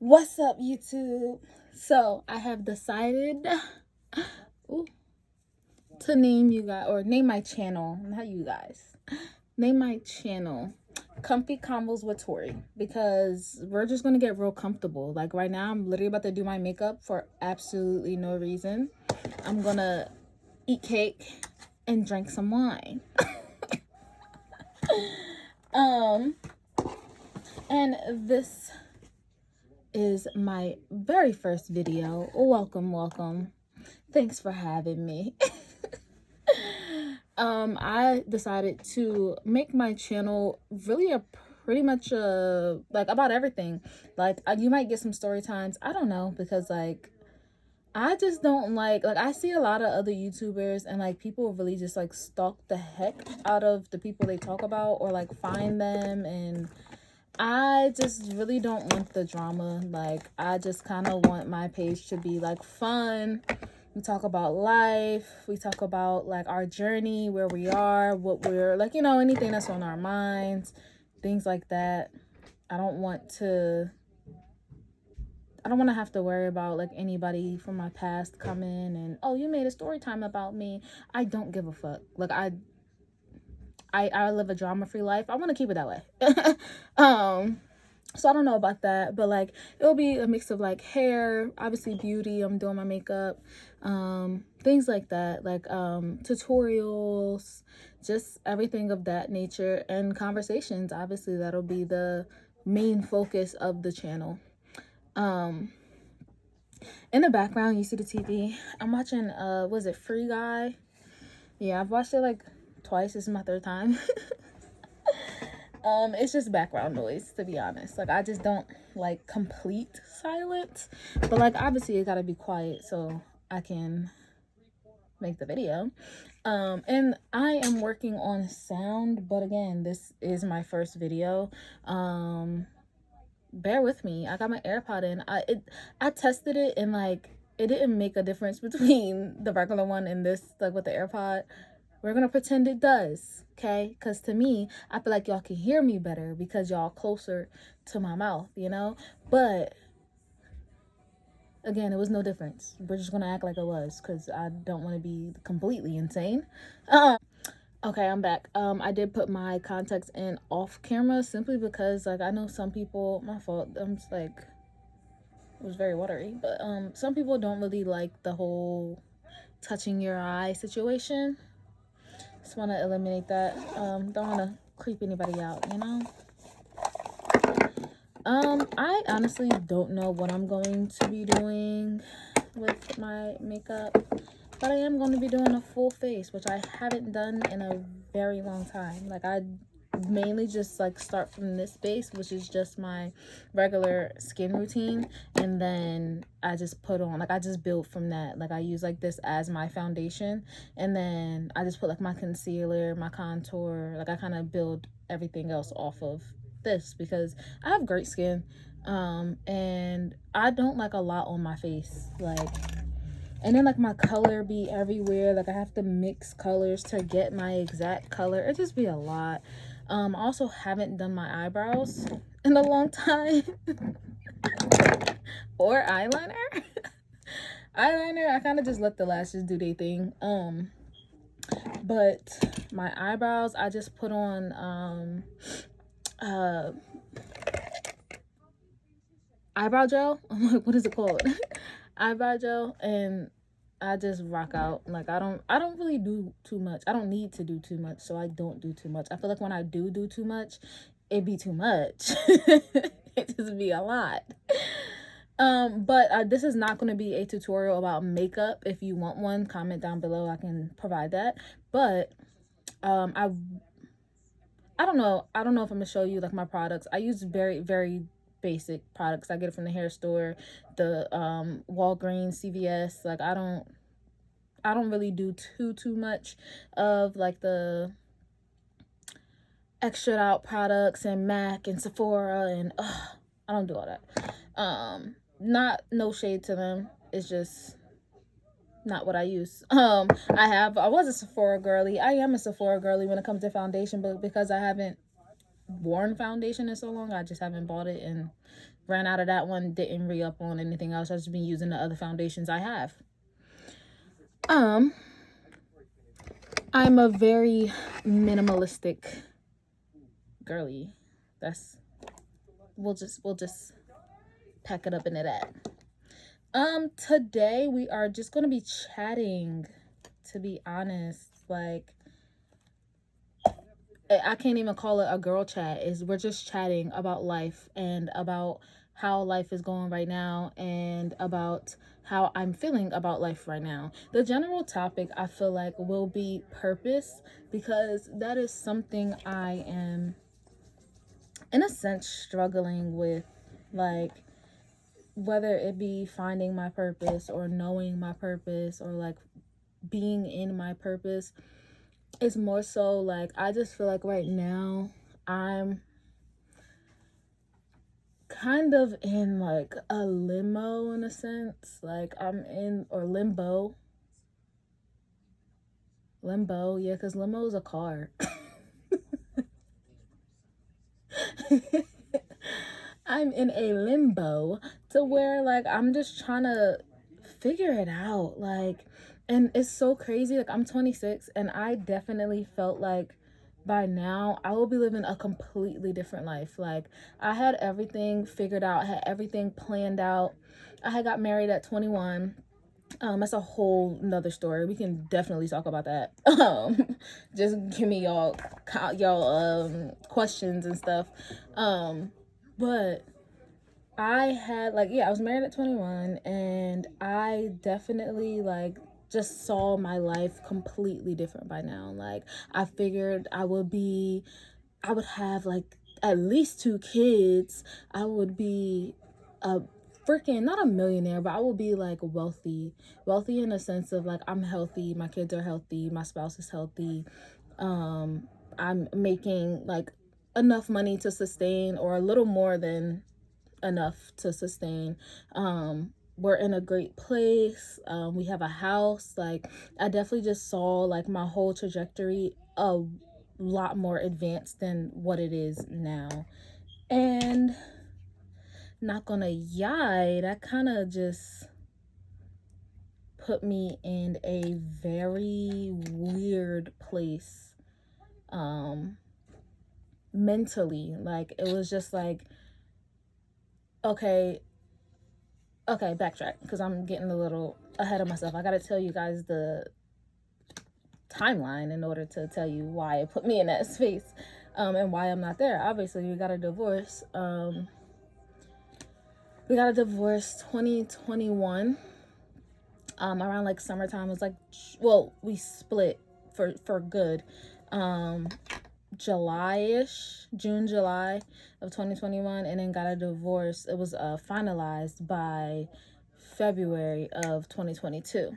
What's up, YouTube? So I have decided ooh, to name you guys, or name my channel, not you guys, name my channel Comfy Convos with Tori, because we're just gonna get real comfortable. Like right now, I'm literally about to do my makeup for absolutely no reason. I'm gonna eat cake and drink some wine. And this is my very first video. Welcome. Thanks for having me. I decided to make my channel really pretty much like about everything. Like you might get some story times. I don't know, because like I just don't like I see a lot of other YouTubers, and like people really just like stalk the heck out of the people they talk about, or like find them, and I just really don't want the drama. Like I just kind of want my page to be like fun. We talk about life, we talk about like our journey, where we are, what we're like, anything that's on our minds, things like that. I don't want to have to worry about like anybody from my past coming and, oh, you made a story time about me. I don't give a fuck. Like I live a drama-free life. I want to keep it that way. So I don't know about that, but like it'll be a mix of like hair, obviously beauty, I'm doing my makeup, things like that, like tutorials, just everything of that nature, and conversations. Obviously that'll be the main focus of the channel. In the background you see the TV. I'm watching was it Free Guy? Yeah, I've watched it like twice. This is my third time. It's just background noise, to be honest. Like I just don't like complete silence, but like obviously it gotta be quiet so I can make the video. And I am working on sound, but again, this is my first video. Bear with me. I got my AirPod in. I tested it, and like it didn't make a difference between the regular one and this, like with the AirPod. We're gonna pretend it does, okay? Because to me, I feel like y'all can hear me better because y'all closer to my mouth, But again, it was no difference. We're just gonna act like it was, because I don't want to be completely insane. Okay, I'm back. I did put my contacts in off camera simply because like I know some people, my fault, I'm just like, it was very watery, but some people don't really like the whole touching your eye situation. Just want to eliminate that. Don't want to creep anybody out, I honestly don't know what I'm going to be doing with my makeup, but I am going to be doing a full face, which I haven't done in a very long time. Like I mainly just like start from this base, which is just my regular skin routine, and then I just put on, like I just build from that. Like I use like this as my foundation, and then I just put like my concealer, my contour, like I kind of build everything else off of this because I have great skin, and I don't like a lot on my face, like. And then like my color be everywhere. Like I have to mix colors to get my exact color. It just be a lot. I also haven't done my eyebrows in a long time. Or eyeliner. Eyeliner, I kind of just let the lashes do their thing. But my eyebrows, I just put on eyebrow gel. I'm like, what is it called? Eyebrow gel, and I just rock out. Like I don't really do too much. I don't need to do too much, so I don't do too much. I feel like when I do too much, it be too much. It just be a lot. But this is not going to be a tutorial about makeup. If you want one, comment down below. I can provide that. But I don't know if I'm gonna show you like my products. I use very basic products. I get it from the hair store, the Walgreens, CVS. Like I don't really do too much of like the extra out products and MAC and Sephora, and I don't do all that. Not no shade to them. It's just not what I use. I was a Sephora girly. I am a Sephora girly when it comes to foundation, but because I haven't worn foundation in so long, I just haven't bought it, and ran out of that one, didn't re-up on anything else. I've just been using the other foundations I have. I'm a very minimalistic girly. We'll just pack it up into that. Today we are just gonna be chatting, to be honest. Like, I can't even call it a girl chat. We're just chatting about life and about how life is going right now and about how I'm feeling about life right now. The general topic, I feel like, will be purpose, because that is something I am, in a sense, struggling with. Like, whether it be finding my purpose or knowing my purpose or like being in my purpose, it's more so like I just feel like right now I'm kind of in like a limbo, in a sense. Like I'm in, or limbo, yeah, because limo is a car. I'm in a limbo to where like I'm just trying to figure it out. Like, and it's so crazy. Like, I'm 26 and I definitely felt like by now I will be living a completely different life. Like, I had everything figured out, had everything planned out. I had got married at 21. That's a whole nother story. We can definitely talk about that. Just give me y'all questions and stuff. But I had like, yeah, I was married at 21 and I definitely like just saw my life completely different by now. Like, I figured I would have like at least 2 kids. I would be a freaking, not a millionaire, but I would be like wealthy in a sense of like I'm healthy, my kids are healthy, my spouse is healthy. I'm making like enough money to sustain, or a little more than enough to sustain. We're in a great place. We have a house. Like, I definitely just saw like my whole trajectory a lot more advanced than what it is now. And not gonna lie, that kind of just put me in a very weird place mentally. Like, it was just like, okay, backtrack, because I'm getting a little ahead of myself. I gotta tell you guys the timeline in order to tell you why it put me in that space, and why I'm not there. Obviously, we got a divorce. We got a divorce 2021. Around like summertime. It was like, well, we split for good. July-ish, June, July of 2021, and then got a divorce. It was finalized by February of 2022.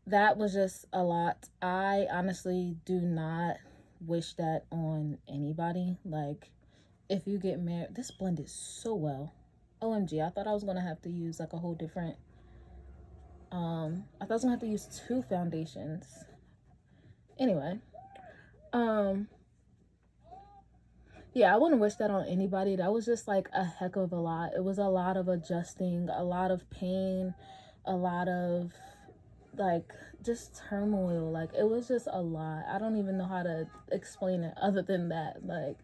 That was just a lot. I honestly do not wish that on anybody. Like, if you get married, this blended so well. OMG, I thought I was gonna have to use like a whole different I thought I was gonna have to use 2 foundations. Anyway, yeah, I wouldn't wish that on anybody. That was just like a heck of a lot. It was a lot of adjusting, a lot of pain, a lot of like just turmoil. Like, it was just a lot. I don't even know how to explain it other than that. Like,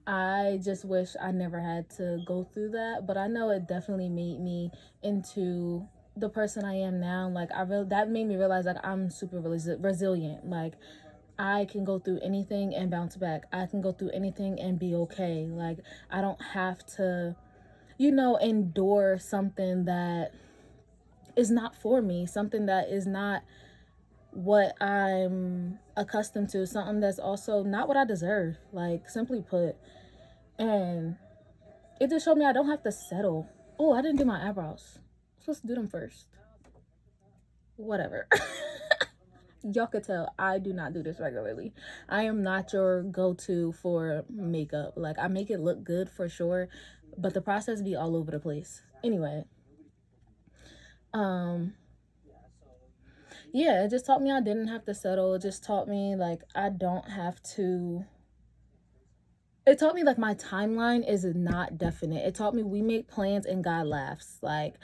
I just wish I never had to go through that, but I know it definitely made me into the person I am now. Like, that made me realize like I'm super resilient. Like, I can go through anything and bounce back. I can go through anything and be okay. Like, I don't have to, endure something that is not for me, something that is not what I'm accustomed to, something that's also not what I deserve, like, simply put. And it just showed me I don't have to settle. Oh, I didn't do my eyebrows. I'm supposed to do them first. Whatever. Y'all could tell I do not do this regularly. I am not your go-to for makeup. Like, I make it look good for sure, but the process be all over the place. Anyway, yeah, it just taught me I didn't have to settle. It just taught me like I don't have to it taught me like my timeline is not definite. It taught me we make plans and God laughs. Like,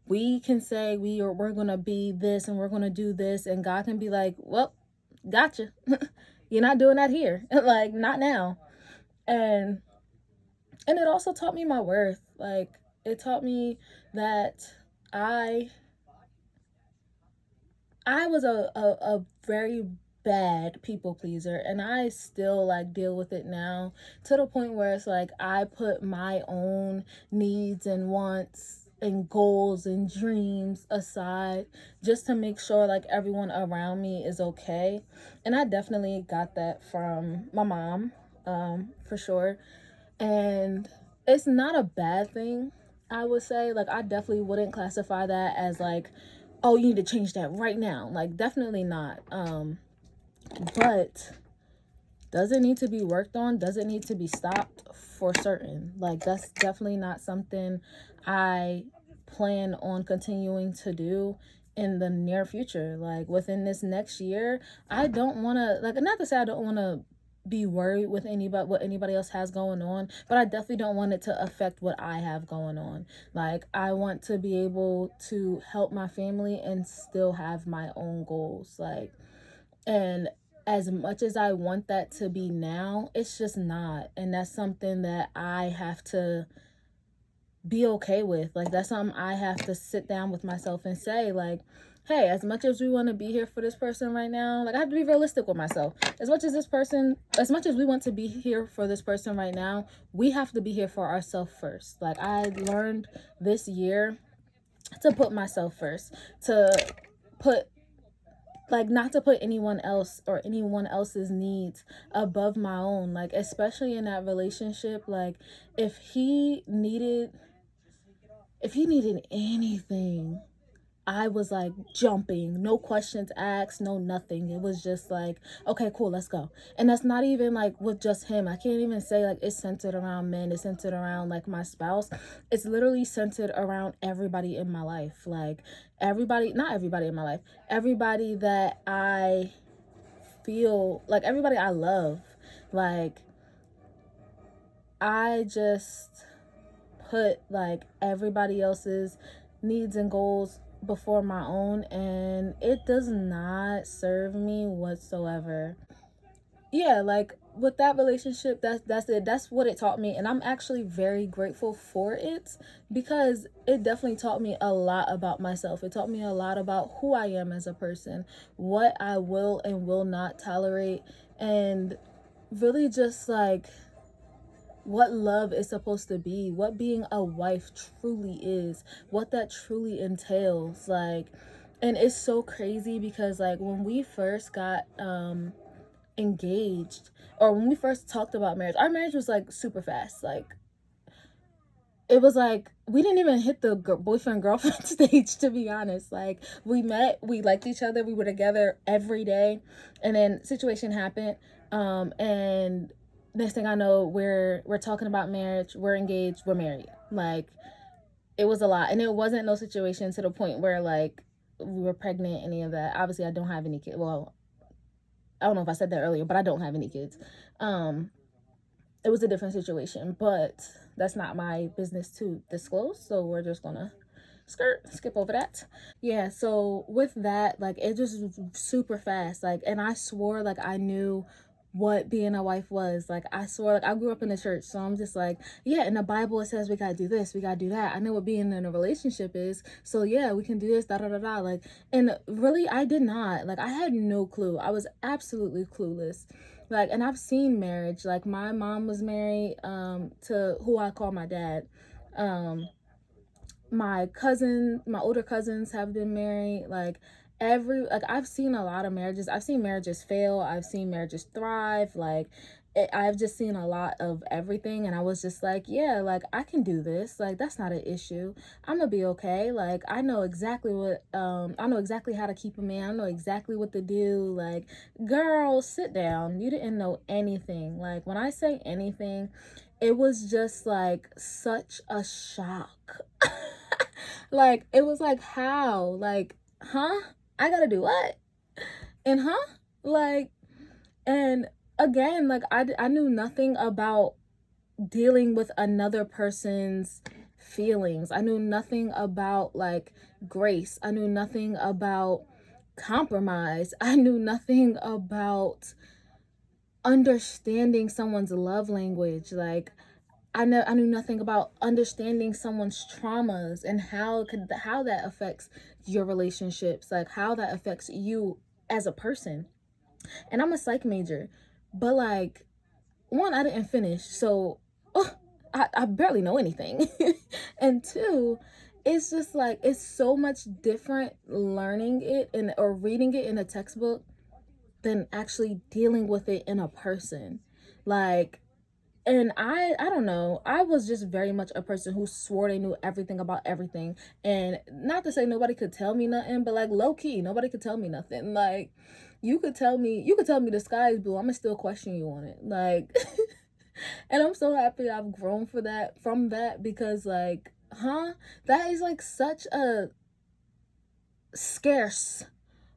we can say we're gonna be this and we're gonna do this, and God can be like, well, gotcha. You're not doing that here. Like, not now. And it also taught me my worth. Like, it taught me that I was a very bad people pleaser, and I still like deal with it now, to the point where it's like I put my own needs and wants and goals and dreams aside just to make sure like everyone around me is okay. And I definitely got that from my mom, for sure. And it's not a bad thing, I would say. Like, I definitely wouldn't classify that as like, oh, you need to change that right now. Like, definitely not. But does it need to be worked on? Does it need to be stopped? For certain. Like, that's definitely not something I plan on continuing to do in the near future. Like, within this next year, I don't want to, like, not to say I don't want to be worried with anybody, what anybody else has going on, but I definitely don't want it to affect what I have going on. Like, I want to be able to help my family and still have my own goals. Like, and as much as I want that to be now, it's just not. And that's something that I have to be okay with. Like, that's something I have to sit down with myself and say, like, hey, as much as we want to be here for this person right now, like, I have to be realistic with myself. As much as we want to be here for this person right now, we have to be here for ourselves first. Like, I learned this year to put myself first, to put, like, not to put anyone else or anyone else's needs above my own. Like, especially in that relationship, like, if he needed anything, I was like jumping, no questions asked, no nothing. It was just like, okay, cool, let's go. And that's not even like with just him. I can't even say like it's centered around men, it's centered around like my spouse. It's literally centered around everybody in my life. Like, everybody, not everybody in my life, everybody that I feel like, everybody I love. Like, I just put like everybody else's needs and goals before my own, and it does not serve me whatsoever. Yeah, like with that relationship, that's it. That's what it taught me, and I'm actually very grateful for it, because it definitely taught me a lot about myself. It taught me a lot about who I am as a person, what I will and will not tolerate, and really just like what love is supposed to be, what being a wife truly is, what that truly entails. Like, and it's so crazy because like when we first got engaged, or when we first talked about marriage, our marriage was like super fast. Like, it was like we didn't even hit the boyfriend girlfriend stage, to be honest. Like, we met, we liked each other, we were together every day, and then situation happened, and next thing I know, we're talking about marriage, we're engaged, we're married. Like, it was a lot, and it wasn't no situation to the point where like we were pregnant, any of that. Obviously, I don't have any kids. Well, I don't know if I said that earlier, but I don't have any kids. It was a different situation, but that's not my business to disclose, so we're just gonna skip over that. Yeah, so with that, like, it just was super fast. Like, and I swore like I knew what being a wife was. Like, I swore, like, I grew up in the church, so I'm just like, yeah, in the Bible it says we gotta do this, we gotta do that. I know what being in a relationship is, so yeah, we can do this, da da da da. Like, and really, I did not. Like, I had no clue. I was absolutely clueless. Like, and I've seen marriage. Like, my mom was married to who I call my dad. My older cousins have been married. Like, I've seen a lot of marriages. I've seen marriages fail, I've seen marriages thrive. Like, I've just seen a lot of everything, and I was just like, yeah, like, I can do this. Like, that's not an issue. I'm gonna be okay. Like, I know exactly how to keep a man. I know exactly what to do. Like, girl, sit down, you didn't know anything. Like, when I say anything, it was just like such a shock. Like, it was like, how? Like, huh? I gotta do what? And huh? Like, and again, like, I knew nothing about dealing with another person's feelings. I knew nothing about like grace. I knew nothing about compromise. I knew nothing about understanding someone's love language. Like I knew nothing about understanding someone's traumas and how that affects your relationships, like how that affects you as a person. And I'm a psych major, but like, one, I didn't finish, so I barely know anything. And two, it's just like it's so much different learning it and or reading it in a textbook than actually dealing with it in a person. Like, and I don't know, I was just very much a person who swore they knew everything about everything. And not to say nobody could tell me nothing, but like low key, nobody could tell me nothing. Like you could tell me the sky is blue, I'm gonna still question you on it. Like and I'm so happy I've grown from that, because like, that is like such a scarce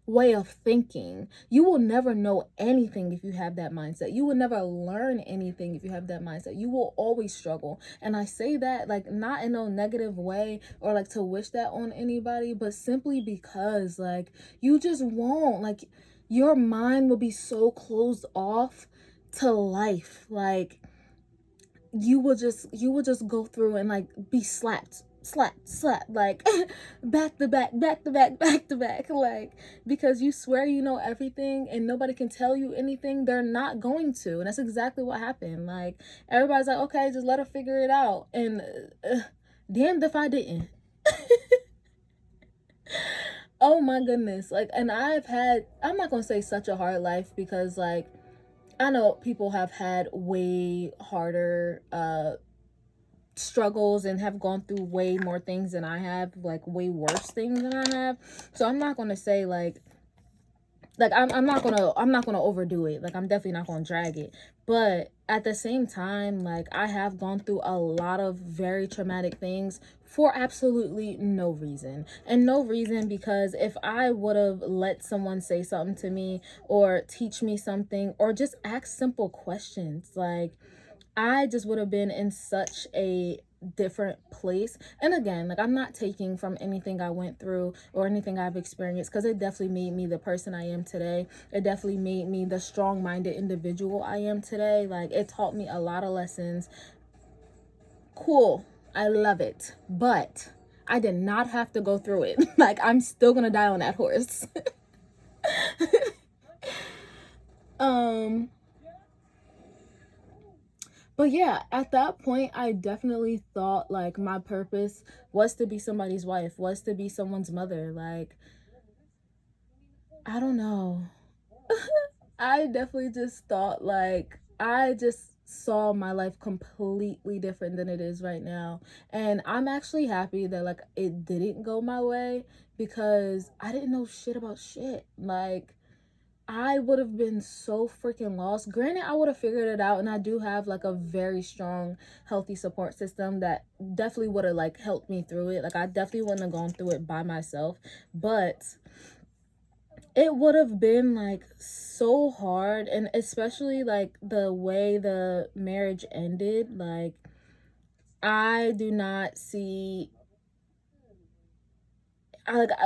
way of thinking. You will never know anything if you have that mindset. You will never learn anything if you have that mindset. You will always struggle. And I say that like not in no negative way or like to wish that on anybody, but simply because like you just won't, like your mind will be so closed off to life. Like you will just go through and like be slapped like back to back, back to back, like because you swear you know everything and nobody can tell you anything. They're not going to. And that's exactly what happened. Like everybody's like, okay, just let her figure it out. And damned if I didn't. Oh my goodness. Like, and I'm not gonna say such a hard life, because like I know people have had way harder struggles and have gone through way more things than I have, like way worse things than I have. So I'm not gonna say like I'm not gonna overdo it. Like I'm definitely not gonna drag it. But at the same time, like I have gone through a lot of very traumatic things for absolutely no reason. And no reason because if I would have let someone say something to me or teach me something or just ask simple questions, like I just would have been in such a different place. And again, like I'm not taking from anything I went through or anything I've experienced, because it definitely made me the person I am today. It definitely made me the strong-minded individual I am today. Like it taught me a lot of lessons. Cool. I love it. But I did not have to go through it. Like I'm still gonna die on that horse. um But yeah, at that point, I definitely thought like my purpose was to be somebody's wife, was to be someone's mother. Like, I don't know. I definitely just thought like, I just saw my life completely different than it is right now. And I'm actually happy that like it didn't go my way, because I didn't know shit about shit. Like, I would have been so freaking lost. Granted, I would have figured it out, and I do have like a very strong, healthy support system that definitely would have like helped me through it. Like I definitely wouldn't have gone through it by myself, but it would have been like so hard, and especially like the way the marriage ended. Like I do not see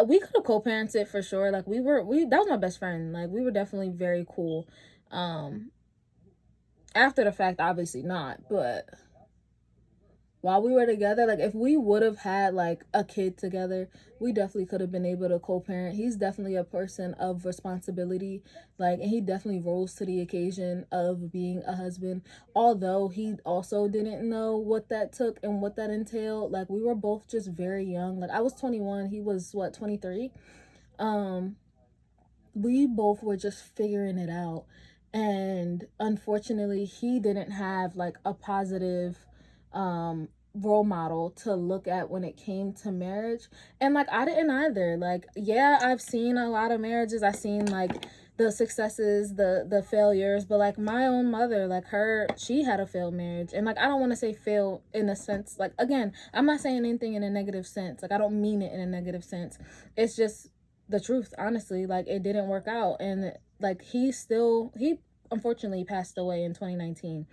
we could have co-parented for sure. Like we that was my best friend. Like we were definitely very cool. Um After the fact, obviously not, but while we were together, like if we would have had like a kid together, we definitely could have been able to co-parent. He's definitely a person of responsibility, like, and he definitely rose to the occasion of being a husband, although he also didn't know what that took and what that entailed. Like we were both just very young. Like I was 21, he was what, 23. um we both were just figuring it out, and unfortunately he didn't have like a positive role model to look at when it came to marriage. And like I didn't either. Like yeah, I've seen a lot of marriages, I've seen like the successes, the failures, but like my own mother, like she had a failed marriage. And like I don't want to say fail in a sense, like again, I'm not saying anything in a negative sense, like I don't mean it in a negative sense. It's just the truth, honestly. Like it didn't work out, and like he unfortunately passed away in 2019.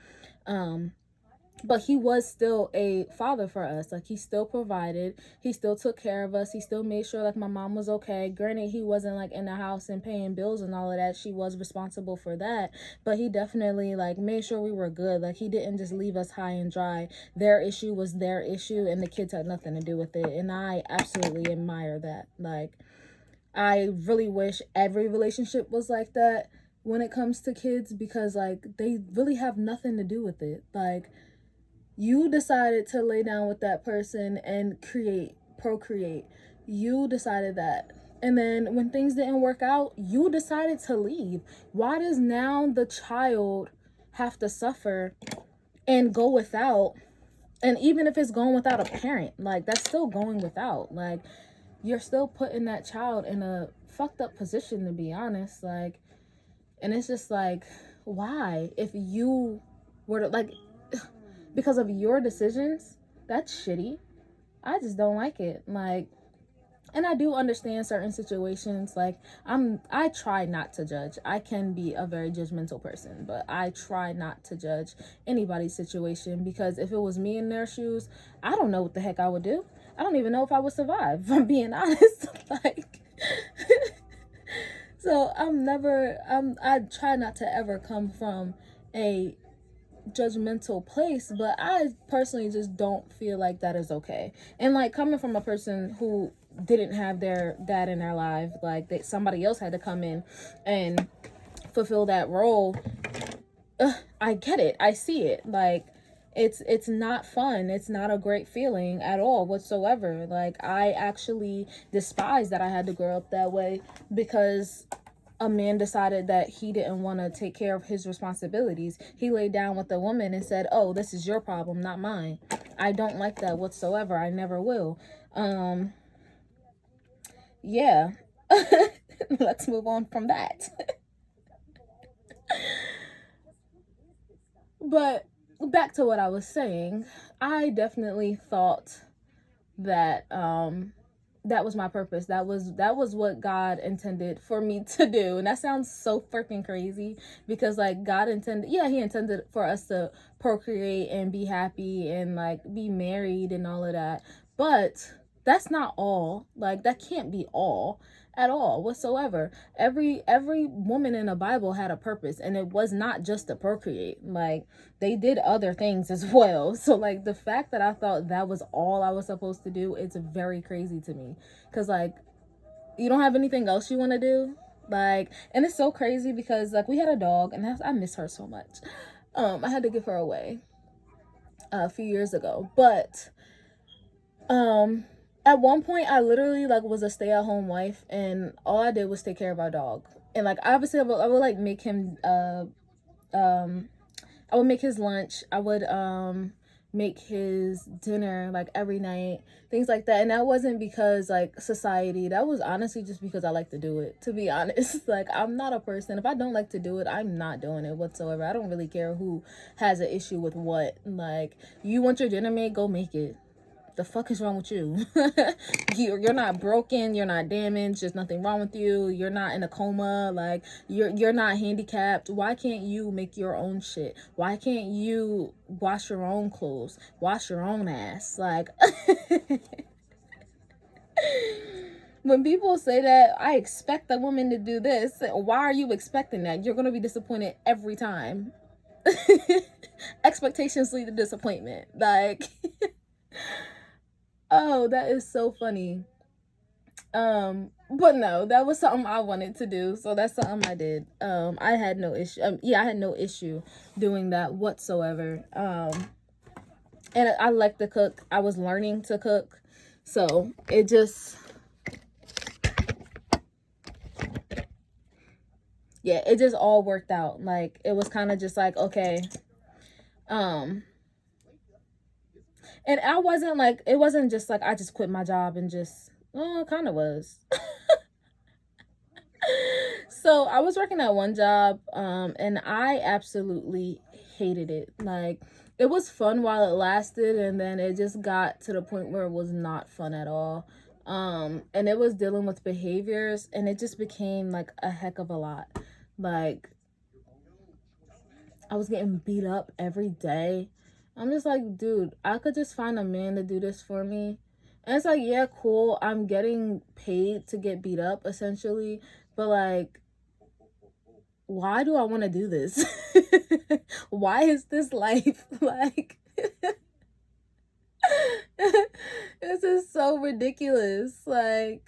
but he was still a father for us. Like, he still provided, he still took care of us, he still made sure like my mom was okay. Granted, he wasn't like in the house and paying bills and all of that. She was responsible for that, but he definitely like made sure we were good. Like, he didn't just leave us high and dry. Their issue was their issue, and the kids had nothing to do with it. And I absolutely admire that. Like, I really wish every relationship was like that when it comes to kids, because like they really have nothing to do with it. Like, you decided to lay down with that person and procreate. You decided that. And then when things didn't work out, you decided to leave. Why does now the child have to suffer and go without? And even if it's going without a parent, like, that's still going without. Like, you're still putting that child in a fucked up position, to be honest. Like, and it's just like, why? If you were to, like, because of your decisions, that's shitty. I just don't like it. Like, and I do understand certain situations. Like, I try not to judge. I can be a very judgmental person, but I try not to judge anybody's situation, because if it was me in their shoes, I don't know what the heck I would do. I don't even know if I would survive, if I'm being honest. Like, so I try not to ever come from a judgmental place, but I personally just don't feel like that is okay. And like, coming from a person who didn't have their dad in their life, like, somebody else had to come in and fulfill that role. I get it. I see it. Like, it's not fun. It's not a great feeling at all whatsoever. Like, I actually despise that I had to grow up that way, because a man decided that he didn't want to take care of his responsibilities. He laid down with a woman and said, "Oh, this is your problem, not mine." I don't like that whatsoever. I never will. Yeah. Let's move on from that. But back to what I was saying, I definitely thought that that was my purpose. That was what God intended for me to do. And that sounds so freaking crazy, because like, God intended, yeah, he intended for us to procreate and be happy and like be married and all of that. But that's not all. Like, that can't be all at all whatsoever. Every woman in the Bible had a purpose, and it was not just to procreate. Like, they did other things as well. So like, the fact that I thought that was all I was supposed to do, it's very crazy to me. Because like, you don't have anything else you want to do. Like, and it's so crazy because like, we had a dog, and I miss her so much. I had to give her away a few years ago, but at one point I literally like was a stay-at-home wife, and all I did was take care of our dog. And like, obviously I would like make him I would make his lunch. I would make his dinner like every night, things like that. And that wasn't because like society. That was honestly just because I like to do it, to be honest. Like, I'm not a person, if I don't like to do it, I'm not doing it whatsoever. I don't really care who has an issue with what. Like, you want your dinner made, go make it. The fuck is wrong with you? You're not broken, you're not damaged, there's nothing wrong with you, you're not in a coma, like, you're not handicapped. Why can't you make your own shit? Why can't you wash your own clothes, wash your own ass? Like, when people say that, I expect a woman to do this, why are you expecting that? You're gonna be disappointed every time. Expectations lead to disappointment. Like, oh, that is so funny. But no, that was something I wanted to do, so that's something I did. I had no issue. I had no issue doing that whatsoever. And I like to cook. I was learning to cook, so it just, yeah, it just all worked out. Like, it was kind of just like, okay, and I wasn't like, it wasn't just like I just quit my job and just, oh, it kind of was. So I was working at one job, and I absolutely hated it. Like, it was fun while it lasted, and then it just got to the point where it was not fun at all. And it was dealing with behaviors, and it just became like a heck of a lot. Like, I was getting beat up every day. I'm just like, dude, I could just find a man to do this for me. And it's like, yeah, cool, I'm getting paid to get beat up essentially, but like, why do I want to do this? Why is this life like this is so ridiculous. Like,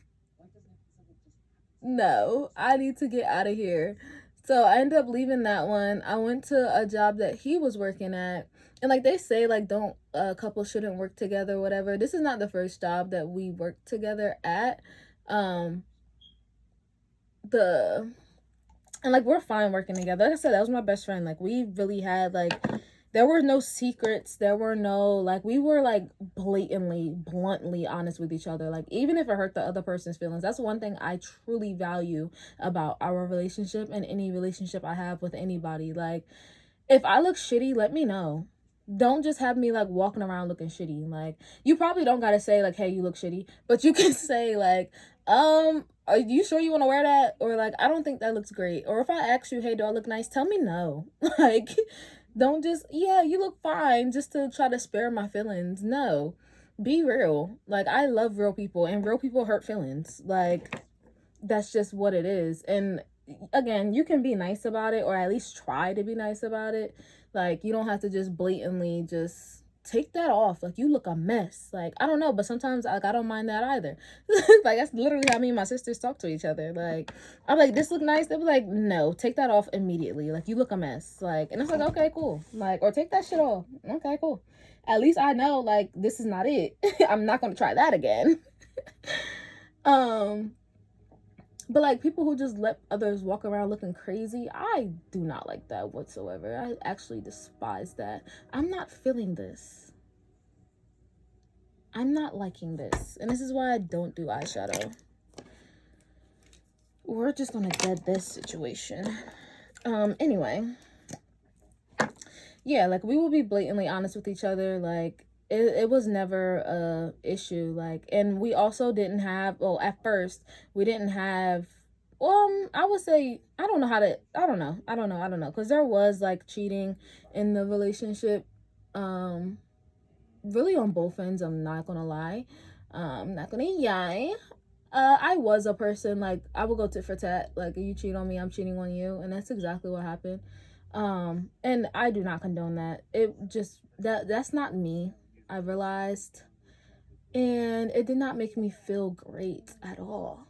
no, I need to get out of here. So I ended up leaving that one. I went to a job that he was working at. And like they say, like, don't couples shouldn't work together, whatever. This is not the first job that we worked together at. Um the and like we're fine working together. Like I said, that was my best friend. Like we really had like there were no secrets. There were no like we were like bluntly honest with each other. Like even if it hurt the other person's feelings. That's one thing I truly value about our relationship and any relationship I have with anybody. Like if I look shitty, let me know. Don't just have me like walking around looking shitty. Like you probably don't gotta say like, hey, you look shitty, but you can say like, are you sure you want to wear that? Or like, I don't think that looks great. Or if I ask you, hey, do I look nice? Tell me no. Like, don't just, yeah, you look fine just to try to spare my feelings. No, be real. Like I love real people, and real people hurt feelings. Like that's just what it is. And again, you can be nice about it, or at least try to be nice about it. Like you don't have to just blatantly just take that off. Like you look a mess. Like I don't know, but sometimes like I don't mind that either. Like that's literally how me and my sisters talk to each other. Like I'm like, this look nice. They'll be like, no, take that off immediately. Like you look a mess. Like, and it's like, okay, cool. Like, or take that shit off. Okay, cool. At least I know like this is not it. I'm not gonna try that again. um but like people who just let others walk around looking crazy, I do not like that whatsoever. I actually despise that. I'm not feeling this. I'm not liking this. And this is why I don't do eyeshadow. We're just gonna dead this situation. Anyway. Yeah, like we will be blatantly honest with each other. Like it was never a issue. Like, and we also didn't have, well, at first we didn't have, I would say, I don't know how to, I don't know. Cause there was like cheating in the relationship. Really on both ends, I'm not gonna lie. Not gonna lie. I was a person, like, I would go tit for tat. Like, you cheat on me, I'm cheating on you. And that's exactly what happened. And I do not condone that. It just, that's not me, I realized. And it did not make me feel great at all.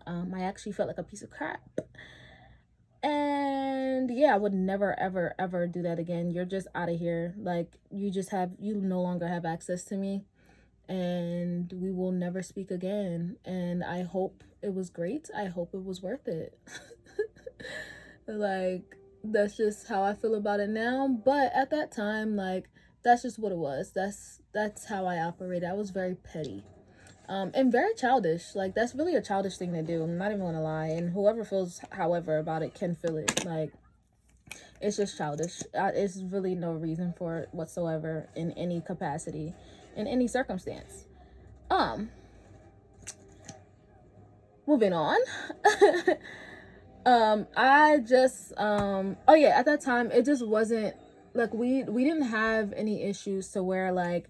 I actually felt like a piece of crap. And yeah, I would never, ever, ever do that again. You're just out of here. Like, you no longer have access to me. And we will never speak again. And I hope it was great. I hope it was worth it. Like, that's just how I feel about it now. But at that time, like, that's just what it was. That's how I operated. I was very petty. And very childish. Like, that's really a childish thing to do. I'm not even gonna lie. And whoever feels however about it can feel it. Like, it's just childish. It's really no reason for it whatsoever in any capacity, in any circumstance. Moving on. I just oh yeah, at that time it just wasn't like we didn't have any issues to where like,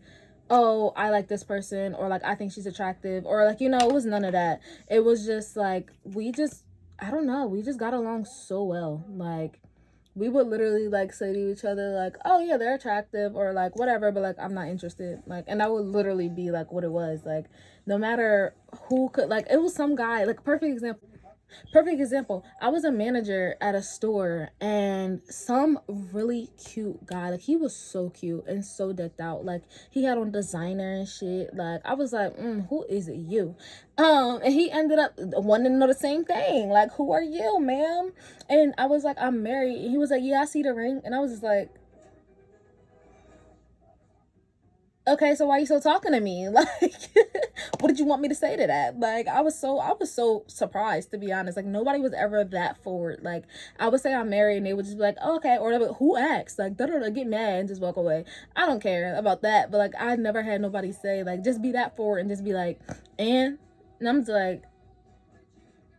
oh, I like this person, or like I think she's attractive, or like, it was none of that. It was just like I don't know, we just got along so well. Like we would literally like say to each other like, oh yeah, they're attractive, or like whatever, but like I'm not interested. Like, and that would literally be like what it was. Like no matter who could, like it was some guy, like perfect example, I was a manager at a store, and some really cute guy, like he was so cute and so decked out, like he had on designer and shit. Like I was like, who is it, you? And he ended up wanting to know the same thing, like, who are you, ma'am? And I was like, I'm married. And he was like, yeah, I see the ring. And I was just like, okay, so why are you still talking to me? Like, what did you want me to say to that? Like, I was so surprised, to be honest. Like, nobody was ever that forward. Like, I would say I'm married, and they would just be like, oh, okay, or like, who asked? Like, get mad and just walk away. I don't care about that, but like, I never had nobody say like, just be that forward and just be like, and I'm just like,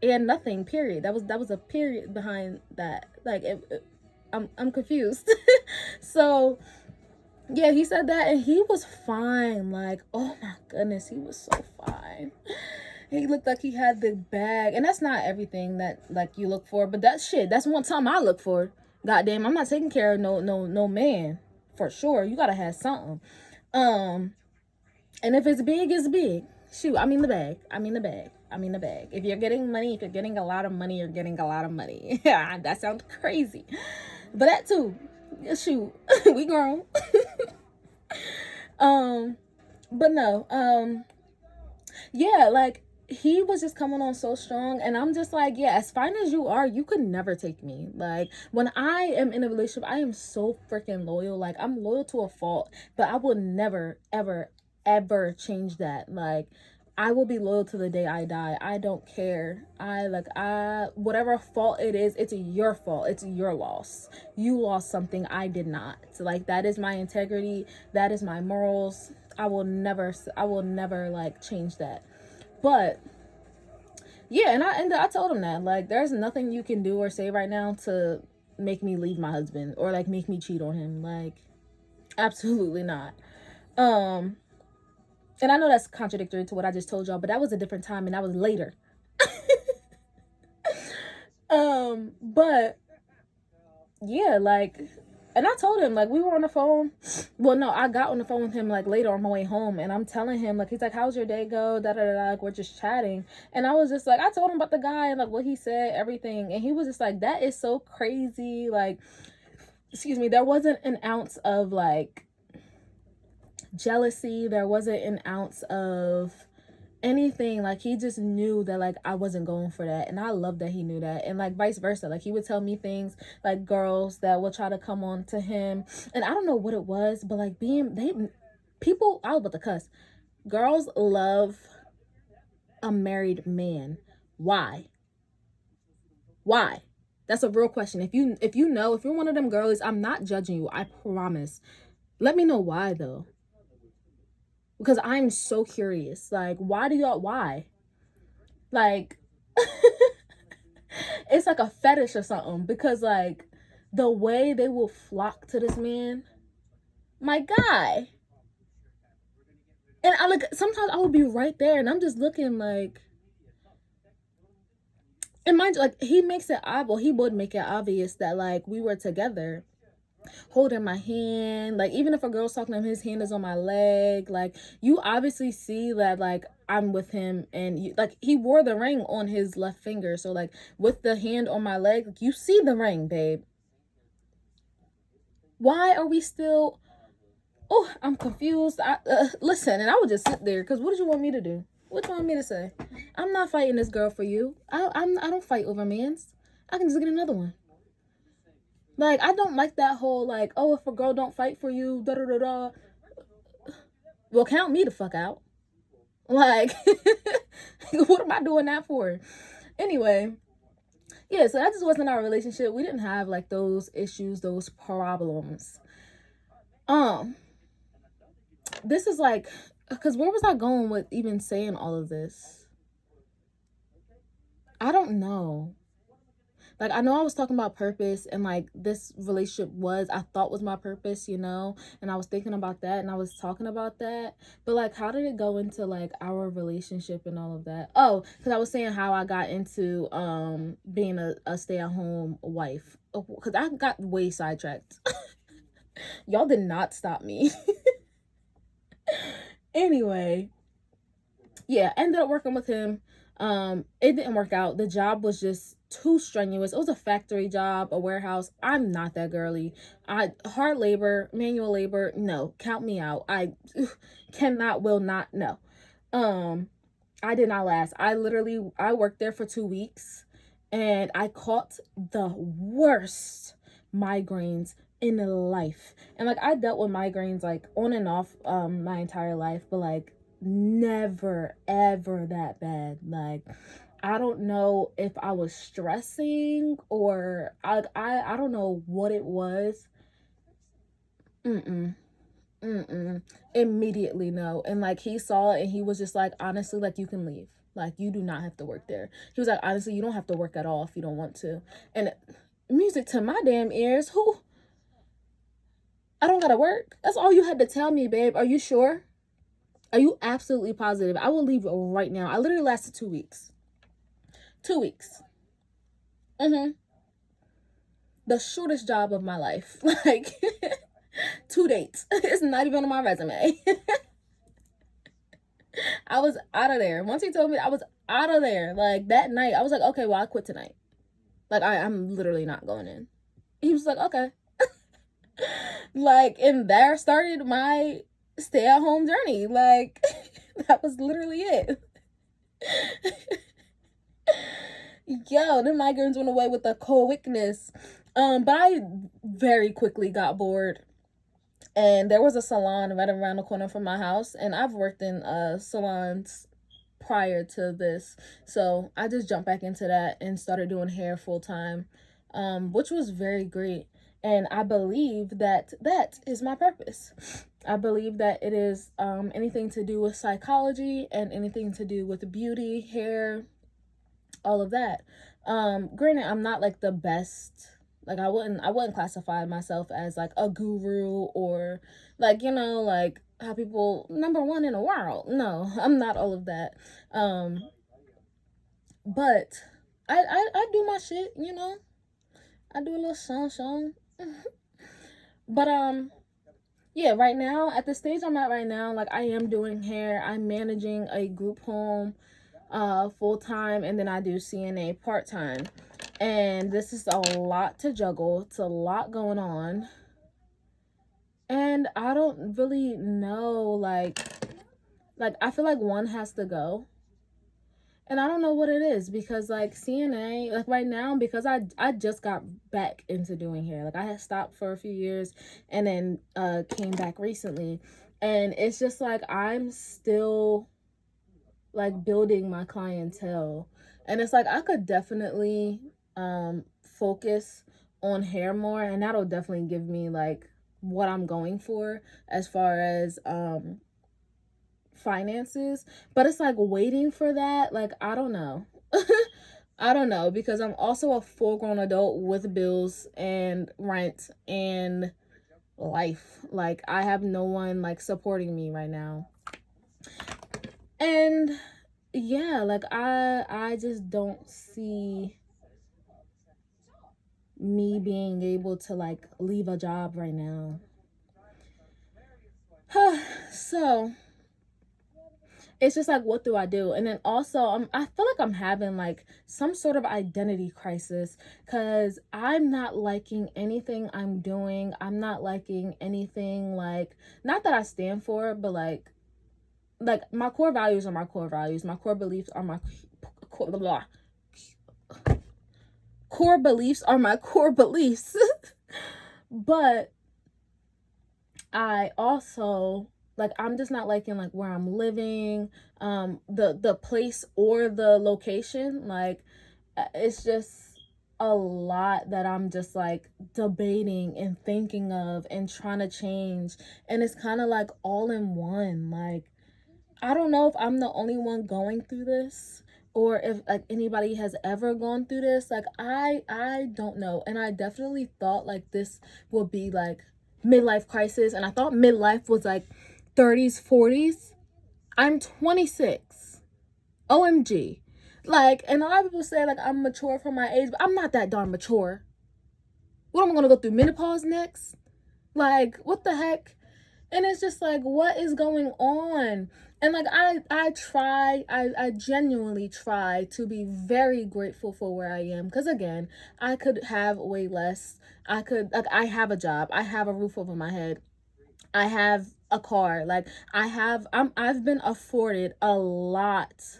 and nothing. Period. That was a period behind that. Like, I'm confused. So Yeah, he said that, and he was fine. Like, oh my goodness, he was so fine. He looked like he had the bag, and that's not everything that like you look for, but that's one time I look for. Goddamn, I'm not taking care of no man for sure. You gotta have something. Um, and if it's big, it's big. Shoot, I mean the bag. I mean the bag. I mean the bag. If you're getting money, if you're getting a lot of money, you're getting a lot of money. Yeah, that sounds crazy, but that too. Shoot, we grown. um, but no. Yeah, like he was just coming on so strong, and I'm just like, yeah, as fine as you are, you could never take me. Like when I am in a relationship, I am so freaking loyal. Like I'm loyal to a fault, but I will never ever ever change that. Like I will be loyal to the day I die. I don't care. I whatever fault it is, it's your fault. It's your loss. You lost something I did not. So like that is my integrity. That is my morals. I will never like change that. But yeah, and I told him that like there's nothing you can do or say right now to make me leave my husband or like make me cheat on him. Like absolutely not. Um and I know that's contradictory to what I just told y'all, but that was a different time and that was later. But yeah, like, and I told him like we were on the phone. Well, no, I got on the phone with him like later on my way home, and I'm telling him like he's like, "How's your day go?" Da da da. Like we're just chatting, and I was just like, I told him about the guy and like what he said, everything, and he was just like, "That is so crazy." Like, excuse me, there wasn't an ounce of like jealousy. There wasn't an ounce of anything. Like he just knew that like I wasn't going for that, and I love that he knew that, and like vice versa. Like he would tell me things like girls that will try to come on to him, and I don't know what it was, but like people, I was about to cuss. Girls love a married man. Why? That's a real question. If you know, if you're one of them girlies, I'm not judging you, I promise. Let me know why though, because I'm so curious. Like why like it's like a fetish or something, because like the way they will flock to this man, my guy. And I like sometimes I would be right there and I'm just looking like, and mind you, like he makes it obvious, he would make it obvious that like we were together, holding my hand. Like even if a girl's talking to him, his hand is on my leg. Like you obviously see that like I'm with him, and like he wore the ring on his left finger, so like with the hand on my leg, like, you see the ring, babe. Why are we still? Oh, I'm confused. Listen, and I would just sit there because what did you want me to do? What do you want me to say? I'm not fighting this girl for you. I don't fight over mans. I can just get another one. Like I don't like that whole like, oh, if a girl don't fight for you, da da da da. Well, count me the fuck out. Like, what am I doing that for? Anyway, yeah. So that just wasn't our relationship. We didn't have like those issues, those problems. Um, this is like, because where was I going with even saying all of this? I don't know. Like I know I was talking about purpose, and like this relationship was, I thought was my purpose, and I was thinking about that and I was talking about that. But like how did it go into like our relationship and all of that? Oh, because I was saying how I got into being a stay-at-home wife. Because I got way sidetracked. Y'all did not stop me. Anyway, yeah, ended up working with him. It didn't work out. The job was just too strenuous. It was a factory job, a warehouse. I'm not that girly. Hard labor, manual labor, no, count me out. I cannot, will not, no. I did not last. I worked there for 2 weeks, and I caught the worst migraines in life. And like I dealt with migraines like on and off my entire life, but like never ever that bad. Like I don't know if I was stressing or I don't know what it was. Mm-mm. Mm-mm. Immediately no. And like he saw it and he was just like, honestly, like you can leave. Like you do not have to work there. He was like, honestly, you don't have to work at all if you don't want to. And music to my damn ears. Who I don't gotta work. That's all you had to tell me, babe. Are you sure? Are you absolutely positive? I will leave right now. I literally lasted 2 weeks. 2 weeks. The shortest job of my life. Like, 2 dates. It's not even on my resume. I was out of there. Once he told me, I was out of there. Like, that night, I was like, okay, well, I quit tonight. Like, I'm literally not going in. He was like, okay. Like, and there started my stay-at-home journey. Like, that was literally it. Yo, the migraines went away with the quickness. But I very quickly got bored. And there was a salon right around the corner from my house. And I've worked in salons prior to this. So I just jumped back into that and started doing hair full time, which was very great. And I believe that that is my purpose. I believe that it is anything to do with psychology and anything to do with beauty, hair, all of that. Granted, I'm not like the best. Like, I wouldn't classify myself as like a guru or like, like how people #1 in the world. No, I'm not all of that. But I do my shit, I do a little song. But yeah, right now, at the stage I'm at right now, like, I am doing hair. I'm managing a group home full time, and then I do CNA part time. And this is a lot to juggle. It's a lot going on. And I don't really know, like I feel like one has to go. And I don't know what it is, because like CNA, like right now, because I just got back into doing hair. Like, I had stopped for a few years and then came back recently. And it's just like I'm still like building my clientele. And it's like I could definitely focus on hair more, and that'll definitely give me like what I'm going for as far as finances. But it's like waiting for that, like, I don't know. I don't know, because I'm also a full grown adult with bills and rent and life. Like, I have no one like supporting me right now. And yeah, like I just don't see me being able to like leave a job right now. So it's just like, what do I do? And then also I feel like I'm having like some sort of identity crisis, because I'm not liking anything I'm doing. I'm not liking anything, like, not that I stand for, but like my core values are my core values. My core beliefs are my core, blah, blah. Core beliefs are my core beliefs. But I also, like, I'm just not liking like where I'm living, the place or the location. Like, it's just a lot that I'm just like debating and thinking of and trying to change. And it's kind of like all in one. Like, I don't know if I'm the only one going through this, or if like anybody has ever gone through this. Like, I don't know. And I definitely thought like this would be like midlife crisis, and I thought midlife was like 30s, 40s. I'm 26. OMG. Like, and a lot of people say like I'm mature for my age, but I'm not that darn mature. What, am I gonna go through menopause next? Like, what the heck? And it's just like, what is going on? And like, I genuinely try to be very grateful for where I am, because again, I could have way less. I have a job, I have a roof over my head, I have a car, like I've been afforded a lots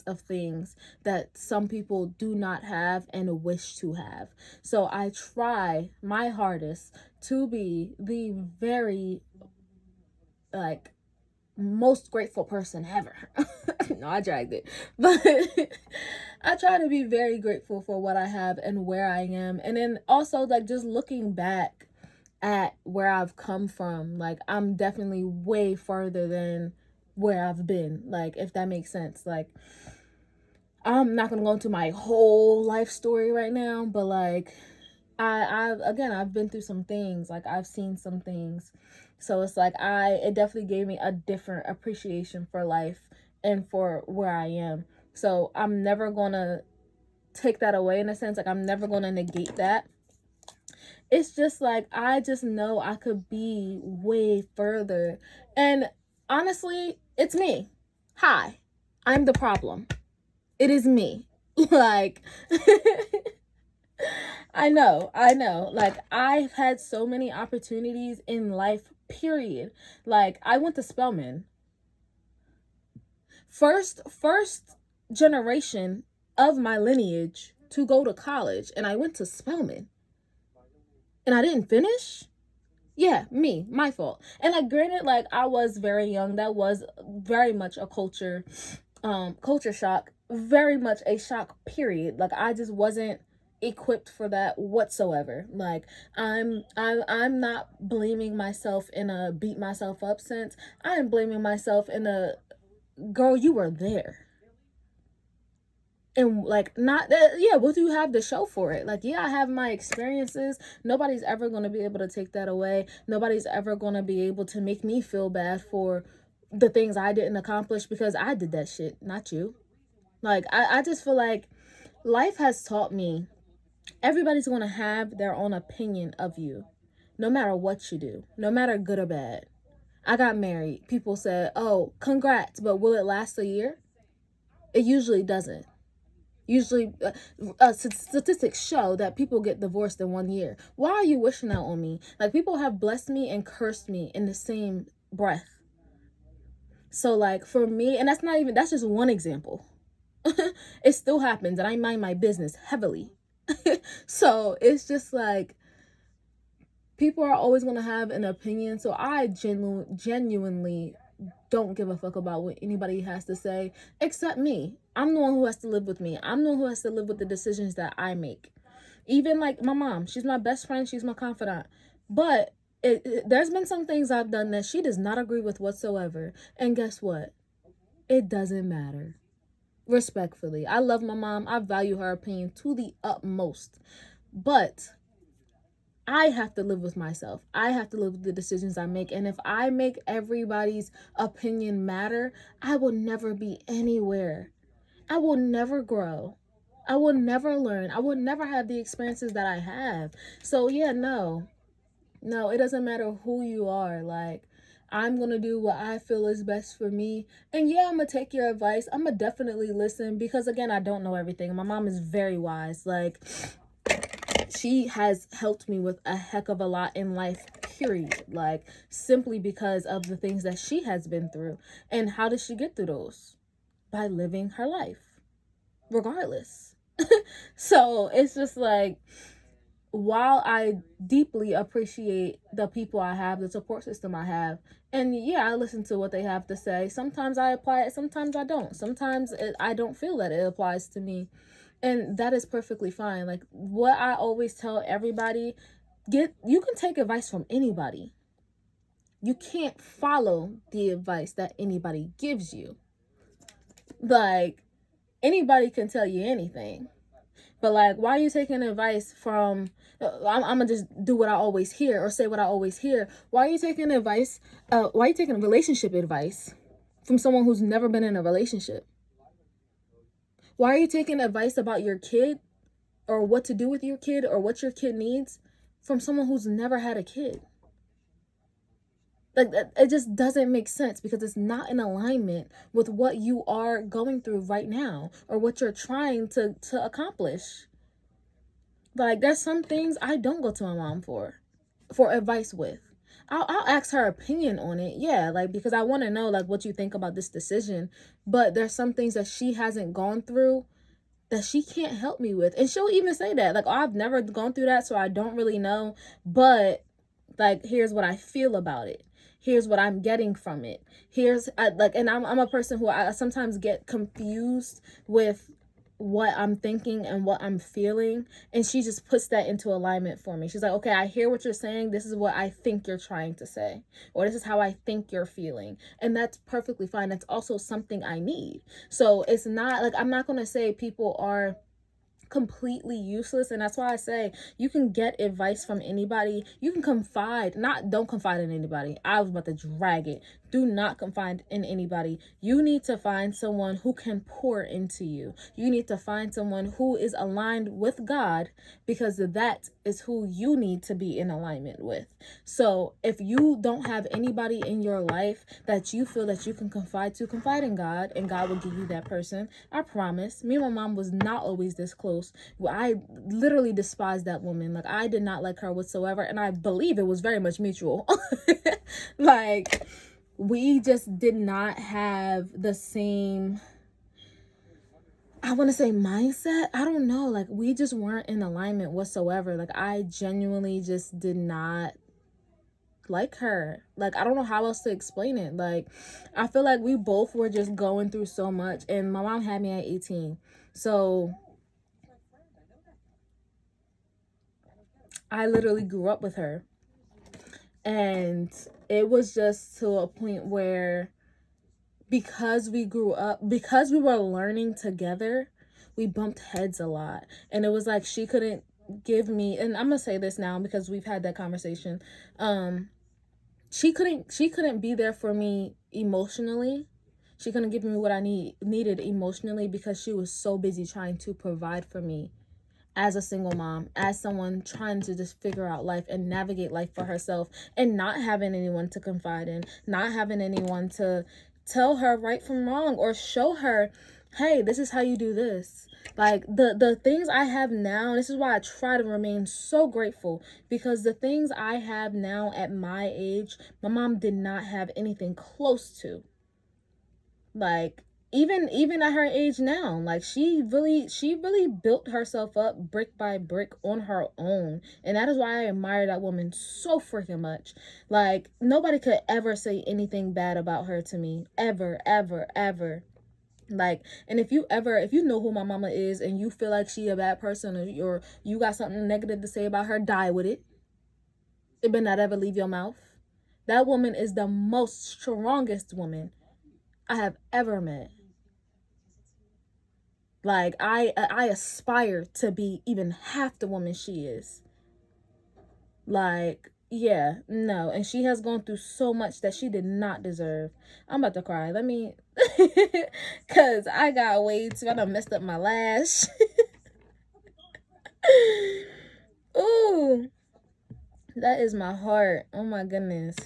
of things that some people do not have and wish to have. So I try my hardest to be the very like most grateful person ever. No, I dragged it. But I try to be very grateful for what I have and where I am. And then also like just looking back at where I've come from, like I'm definitely way further than where I've been, like, if that makes sense. Like, I'm not gonna go into my whole life story right now, but like I've been through some things, like I've seen some things. So it's like it definitely gave me a different appreciation for life and for where I am. So I'm never gonna take that away, in a sense. Like, I'm never gonna negate that. It's just like, I just know I could be way further. And honestly, it's me. Hi, I'm the problem. It is me. Like, I know. Like, I've had so many opportunities in life, period. Like, I went to Spelman. First generation of my lineage to go to college, and I went to Spelman. And I didn't finish? Yeah, me, my fault. And like, granted, like, I was very young. That was very much a culture shock. Very much a shock, period. Like, I just wasn't equipped for that whatsoever. Like, I'm not blaming myself in a beat myself up sense. I am blaming myself in a, girl, you were there. And like, not that, yeah, what do you have to show for it? Like, yeah, I have my experiences. Nobody's ever going to be able to take that away. Nobody's ever going to be able to make me feel bad for the things I didn't accomplish, because I did that shit, not you. Like, I just feel like life has taught me everybody's going to have their own opinion of you, no matter what you do, no matter good or bad. I got married. People said, oh, congrats, but will it last a year? It usually doesn't. Usually, statistics show that people get divorced in 1 year. Why are you wishing that on me? Like, people have blessed me and cursed me in the same breath. So, like, for me, and that's just one example. It still happens, and I mind my business heavily. So, it's just like, people are always going to have an opinion. So, I genuinely don't give a fuck about what anybody has to say except me. I'm the one who has to live with me. I'm the one who has to live with the decisions that I make. Even like my mom, she's my best friend, she's my confidant. But there's been some things I've done that she does not agree with whatsoever. And guess what? It doesn't matter. Respectfully, I love my mom. I value her opinion to the utmost. But I have to live with myself. I have to live with the decisions I make. And if I make everybody's opinion matter, I will never be anywhere. I will never grow. I will never learn. I will never have the experiences that I have. So yeah, no, it doesn't matter who you are. Like, I'm going to do what I feel is best for me. And yeah, I'm going to take your advice. I'm going to definitely listen, because again, I don't know everything. My mom is very wise. Like, she has helped me with a heck of a lot in life, period. Like, simply because of the things that she has been through. And how does she get through those? By living her life, regardless. So it's just like, while I deeply appreciate the people I have, the support system I have, and yeah, I listen to what they have to say. Sometimes I apply it, sometimes I don't. Sometimes I don't feel that it applies to me. And that is perfectly fine. Like, what I always tell everybody, you can take advice from anybody. You can't follow the advice that anybody gives you. Like, anybody can tell you anything. But like, why are you taking advice from, I'm gonna just do what I always hear or say what I always hear. Why are you taking advice? Why are you taking relationship advice from someone who's never been in a relationship? Why are you taking advice about your kid or what to do with your kid or what your kid needs from someone who's never had a kid? Like, it just doesn't make sense, because it's not in alignment with what you are going through right now or what you're trying to accomplish. Like, there's some things I don't go to my mom for advice with. I'll ask her opinion on it, yeah, like, because I want to know, like, what you think about this decision. But there's some things that she hasn't gone through that she can't help me with. And she'll even say that, like, oh, I've never gone through that, so I don't really know. But, like, here's what I feel about it. Here's what I'm getting from it. Here's, like, and I'm a person who I sometimes get confused with what I'm thinking and what I'm feeling, and she just puts that into alignment for me. She's like, okay, I hear what you're saying. This is what I think you're trying to say, or this is how I think you're feeling. And that's perfectly fine. That's also something I need. So it's not like, I'm not going to say people are completely useless. And that's why I say you can get advice from anybody. You can confide, not don't confide in anybody. I was about to drag it. Do not confide in anybody. You need to find someone who can pour into you. You need to find someone who is aligned with God, because that is who you need to be in alignment with. So if you don't have anybody in your life that you feel that you can confide to, confide in God, and God will give you that person. I promise. Me and my mom was not always this close. I literally despised that woman. Like, I did not like her whatsoever, and I believe it was very much mutual. Like, we just did not have the same, I want to say, mindset. I don't know. Like, we just weren't in alignment whatsoever. Like, I genuinely just did not like her. Like, I don't know how else to explain it. Like, I feel like we both were just going through so much, and my mom had me at 18. So I literally grew up with her. And it was just to a point where, because we grew up, because we were learning together, we bumped heads a lot. And it was like she couldn't give me, and I'm gonna say this now because we've had that conversation, she couldn't be there for me emotionally. She couldn't give me what I needed emotionally, because she was so busy trying to provide for me as a single mom, as someone trying to just figure out life and navigate life for herself, and not having anyone to confide in, not having anyone to tell her right from wrong, or show her, hey, this is how you do this. Like, the things I have now, this is why I try to remain so grateful, because the things I have now at my age, my mom did not have anything close to. Like, even at her age now, like, she really built herself up brick by brick on her own. And that is why I admire that woman so freaking much. Like, nobody could ever say anything bad about her to me, ever, ever, ever. Like, and if you know who my mama is, and you feel like she a bad person, or you got something negative to say about her, die with it. It better not ever leave your mouth. That woman is the most strongest woman I have ever met. Like, I aspire to be even half the woman she is. Like, yeah, no. And she has gone through so much that she did not deserve. I'm about to cry. Let me, because I got way too, I done messed up my lash. Ooh, that is my heart. Oh my goodness.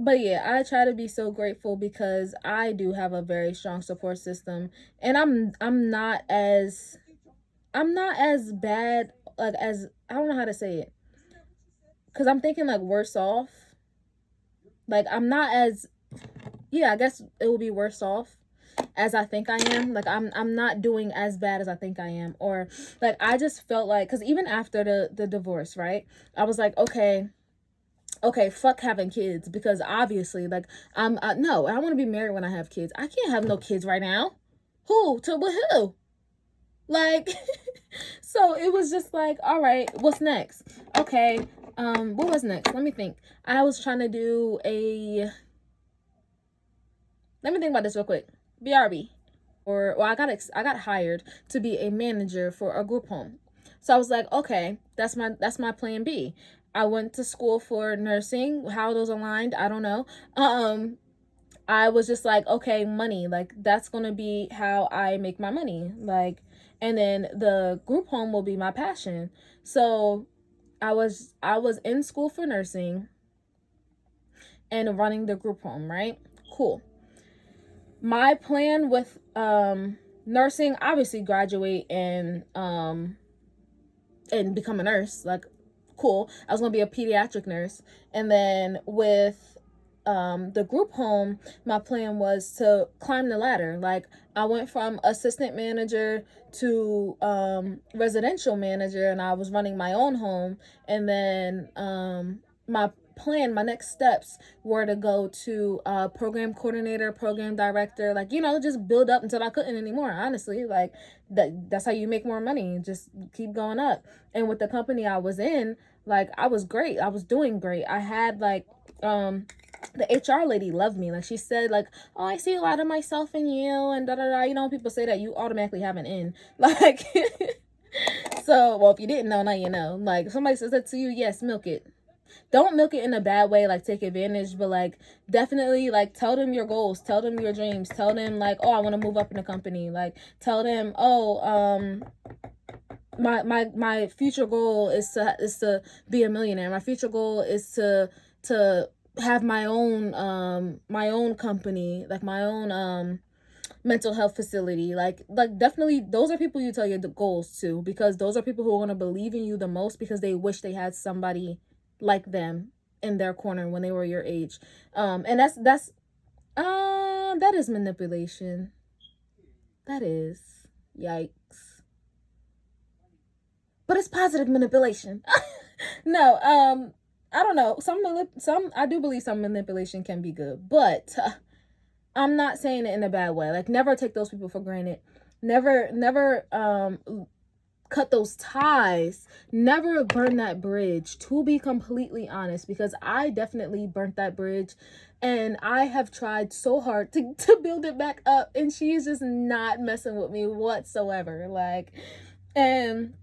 But yeah, I try to be so grateful, because I do have a very strong support system, and I'm not as bad, like, as, I don't know how to say it, because I'm thinking like worse off. Like, I'm not as, yeah, I guess it will be worse off as I think I am. Like, I'm not doing as bad as I think I am. Or, like, I just felt like, because even after the divorce, right, I was like, okay, fuck having kids, because obviously, like, no, I want to be married when I have kids. I can't have no kids right now. With who? Like, so it was just like, all right, what's next? Okay, what was next? Let me think. I was trying to do let me think about this real quick. BRB. I got hired to be a manager for a group home. So I was like, okay, that's my plan B. I went to school for nursing. How those aligned, I don't know. I was just like, okay, money, like, that's gonna be how I make my money. Like, and then the group home will be my passion. So I was in school for nursing and running the group home, right? Cool. My plan with nursing, obviously graduate and become a nurse. Like, cool. I was gonna be a pediatric nurse. And then with the group home, my plan was to climb the ladder. Like, I went from assistant manager to residential manager, and I was running my own home. And then my next steps were to go to program coordinator, program director, like, just build up until I couldn't anymore. Honestly, like, that's how you make more money. Just keep going up. And with the company I was in, like, I was great. I was doing great. I had, like, the HR lady loved me. Like, she said, like, oh, I see a lot of myself in you, and da da da. You know, when people say that, you automatically have an in. Like, so, well, if you didn't know, now you know. Like, if somebody says that to you, yes, milk it. Don't milk it in a bad way, like take advantage, but like definitely like tell them your goals, tell them your dreams, tell them like, oh, I want to move up in the company. Like, tell them, oh, my future goal is to be a millionaire. My future goal is to have my own company, like my own mental health facility. Like definitely those are people you tell your goals to, because those are people who are going to believe in you the most, because they wish they had somebody like them in their corner when they were your age. And that's that is manipulation. That is, yikes. But it's positive manipulation. No, I don't know. Some I do believe some manipulation can be good, but I'm not saying it in a bad way. Like, never take those people for granted. Never cut those ties. Never burn that bridge, to be completely honest, because I definitely burnt that bridge, and I have tried so hard to build it back up, and she's just not messing with me whatsoever. Like, and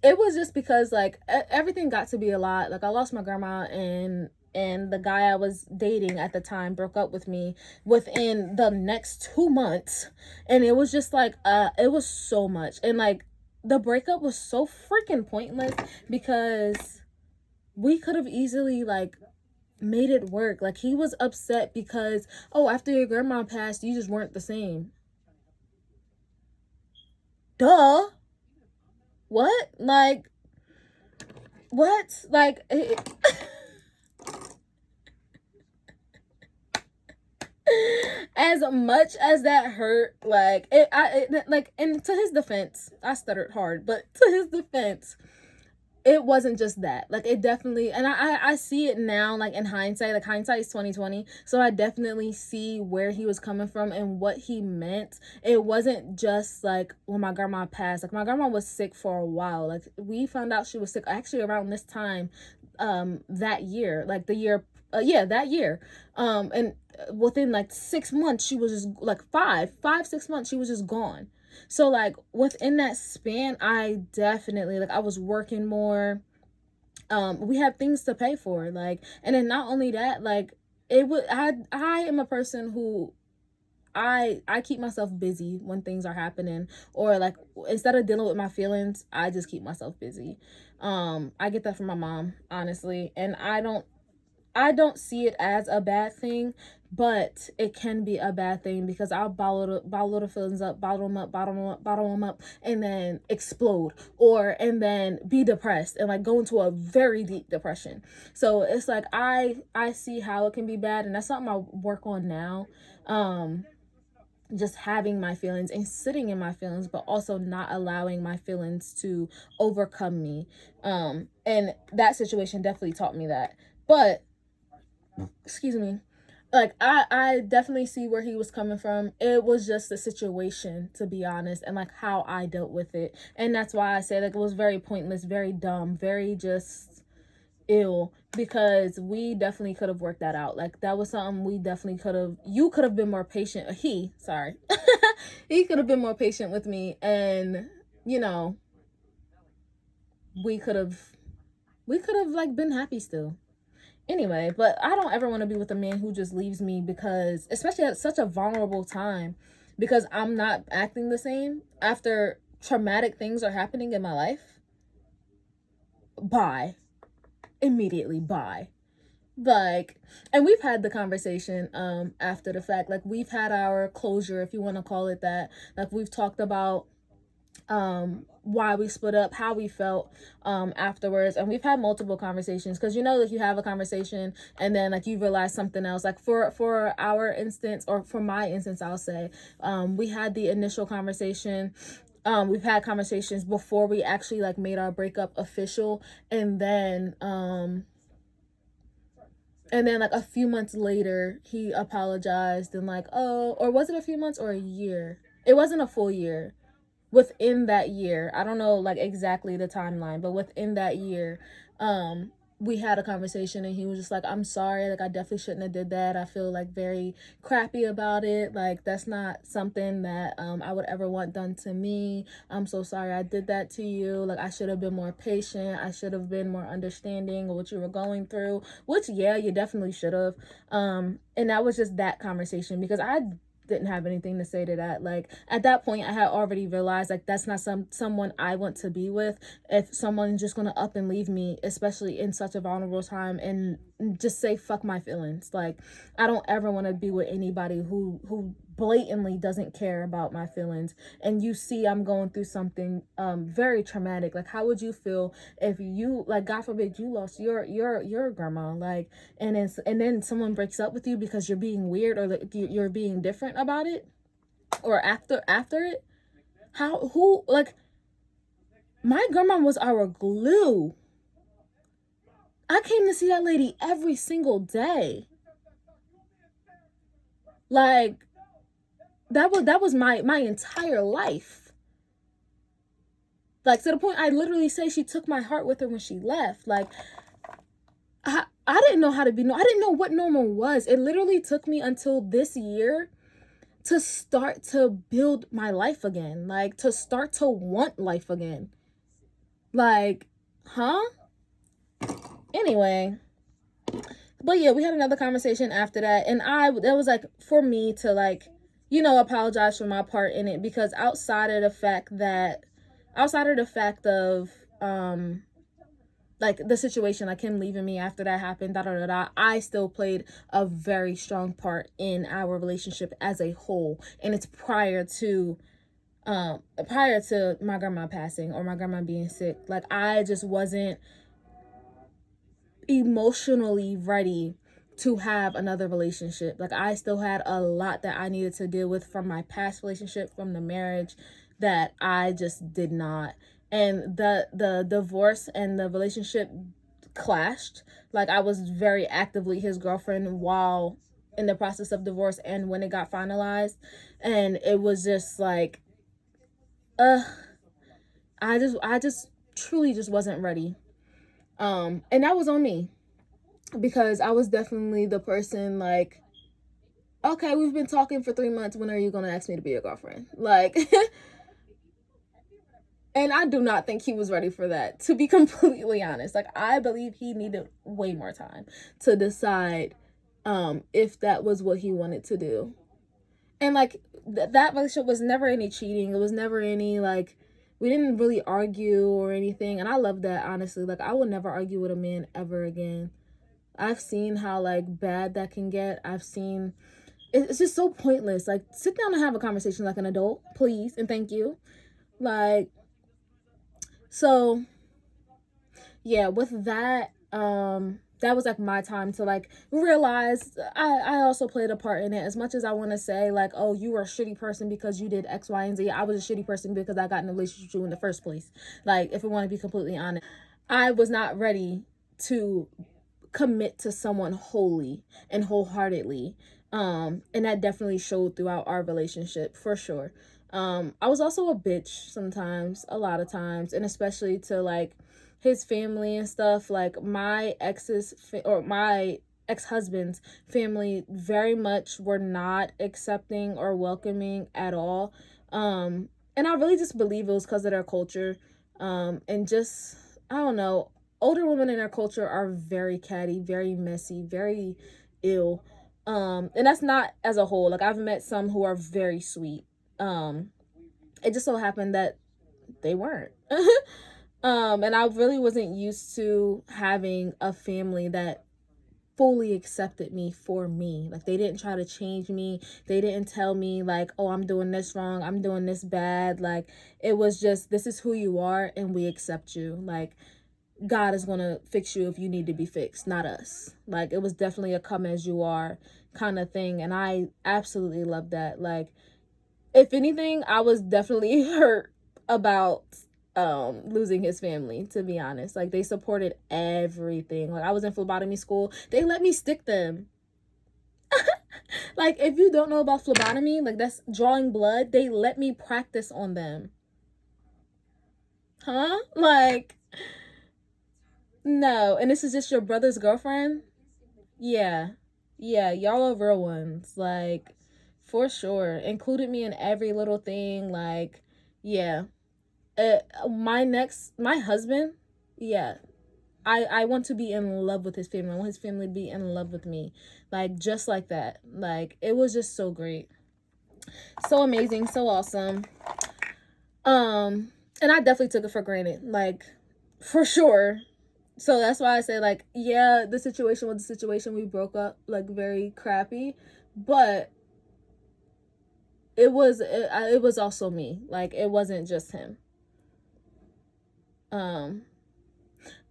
it was just because like everything got to be a lot. Like, I lost my grandma, and the guy I was dating at the time broke up with me within the next 2 months, and it was just like it was so much. And like, the breakup was so freaking pointless, because we could have easily like made it work. Like, he was upset because, oh, after your grandma passed, you just weren't the same. Duh. What? Like, what? Like, as much as that hurt, like like, and to his defense, I stuttered hard, but to his defense, it wasn't just that. Like, it definitely, and I see it now, like in hindsight. Like, hindsight is 2020, so I definitely see where he was coming from and what he meant. It wasn't just like when my grandma passed. Like, my grandma was sick for a while. Like, we found out she was sick actually around this time, that year, like the year, that year, and within like 6 months, she was just like 6 months, she was just gone. So like within that span, I definitely, like, I was working more. We had things to pay for, like, and then not only that, like, it would I am a person who I keep myself busy when things are happening, or like, instead of dealing with my feelings, I just keep myself busy. I get that from my mom, honestly, and I don't see it as a bad thing, but it can be a bad thing, because I'll bottle the feelings up, bottle them up, and then explode, and then be depressed and like go into a very deep depression. So it's like, I see how it can be bad, and that's something I work on now. Just having my feelings and sitting in my feelings, but also not allowing my feelings to overcome me. And that situation definitely taught me that. But excuse me, like, I definitely see where he was coming from. It was just a situation, to be honest, and like how I dealt with it. And that's why I say, like, it was very pointless, very dumb, very just ill, because we definitely could have worked that out. Like, that was something we definitely could have, you could have been more patient, he could have been more patient with me, and you know, we could have like been happy still. Anyway, but I don't ever want to be with a man who just leaves me, because, especially at such a vulnerable time, because I'm not acting the same after traumatic things are happening in my life. Bye. Immediately bye. Like, and we've had the conversation after the fact. Like, we've had our closure, if you want to call it that. Like, we've talked about why we split up, how we felt afterwards, and we've had multiple conversations, because like, you have a conversation and then like you realize something else. Like, for our instance, or for my instance, I'll say, we had the initial conversation. We've had conversations before we actually like made our breakup official, and then like a few months later, he apologized, and like, oh, or was it a few months or a year? It wasn't a full year. Within that year, I don't know like exactly the timeline, but within that year, we had a conversation and he was just like, I'm sorry, like I definitely shouldn't have did that. I feel like very crappy about it. Like that's not something that I would ever want done to me. I'm so sorry I did that to you. Like I should have been more patient. I should have been more understanding of what you were going through, which yeah, you definitely should have. And that was just that conversation, because I didn't have anything to say to that. Like at that point I had already realized like that's not someone I want to be with. If someone's just gonna up and leave me, especially in such a vulnerable time, and just say fuck my feelings, like I don't ever want to be with anybody who blatantly doesn't care about my feelings. And you see I'm going through something very traumatic. Like how would you feel if you, like God forbid, you lost your grandma, like and then someone breaks up with you because you're being weird, or like you're being different about it, or after it? How, who, like my grandma was our glue. I came to see that lady every single day. Like that was my entire life. Like to the point I literally say she took my heart with her when she left. Like I didn't know how to be I didn't know what normal was. It literally took me until this year to start to build my life again. Like to start to want life again. Like, huh? Anyway, but yeah, we had another conversation after that, and that was like for me to like, you know, apologize for my part in it, because outside of the fact of like the situation, like him leaving me after that happened, I still played a very strong part in our relationship as a whole, and it's prior to my grandma passing or my grandma being sick. Like I just wasn't emotionally ready to have another relationship. Like I still had a lot that I needed to deal with from my past relationship, from the marriage, that I just did not. And the divorce and the relationship clashed. Like I was very actively his girlfriend while in the process of divorce and when it got finalized, and it was just like I just truly just wasn't ready. And that was on me, because I was definitely the person like, okay, we've been talking for 3 months. When are you going to ask me to be your girlfriend? Like, and I do not think he was ready for that, to be completely honest. Like, I believe he needed way more time to decide if that was what he wanted to do. And like, that relationship was never any cheating. It was never any like, we didn't really argue or anything. And I love that, honestly. Like, I will never argue with a man ever again. I've seen how like bad that can get. I've seen it's just so pointless. Like sit down and have a conversation like an adult, please, and thank you. Like, so yeah, with that, that was like my time to like realize I also played a part in it. As much as I want to say like, oh, you were a shitty person because you did X, Y, and Z, I was a shitty person because I got in a relationship with you in the first place. Like, if I want to be completely honest, I was not ready to commit to someone wholly and wholeheartedly. And that definitely showed throughout our relationship, for sure. I was also a bitch sometimes, a lot of times, and especially to like his family and stuff. Like my ex-husband's family very much were not accepting or welcoming at all. And I really just believe it was because of their culture. And just, I don't know, older women in our culture are very catty, very messy, very ill. And that's not as a whole. Like I've met some who are very sweet. It just so happened that they weren't. And I really wasn't used to having a family that fully accepted me for me. Like they didn't try to change me. They didn't tell me like, oh, I'm doing this wrong, I'm doing this bad. Like it was just, this is who you are and we accept you. Like God is going to fix you if you need to be fixed, not us. Like it was definitely a come as you are kind of thing, and I absolutely love that. Like if anything, I was definitely hurt about losing his family, to be honest. Like they supported everything. Like I was in phlebotomy school, they let me stick them. Like if you don't know about phlebotomy, like that's drawing blood, they let me practice on them. Huh? Like No, and this is just your brother's girlfriend? Yeah. Yeah, y'all are real ones. Like, for sure. Included me in every little thing. Like, yeah. My husband, yeah. I want to be in love with his family. I want his family to be in love with me. Like, just like that. Like, it was just so great. So amazing, so awesome. And I definitely took it for granted. Like, for sure. So that's why I say, like, yeah, the situation was the situation. We broke up, like, very crappy, but it was also me. Like, it wasn't just him.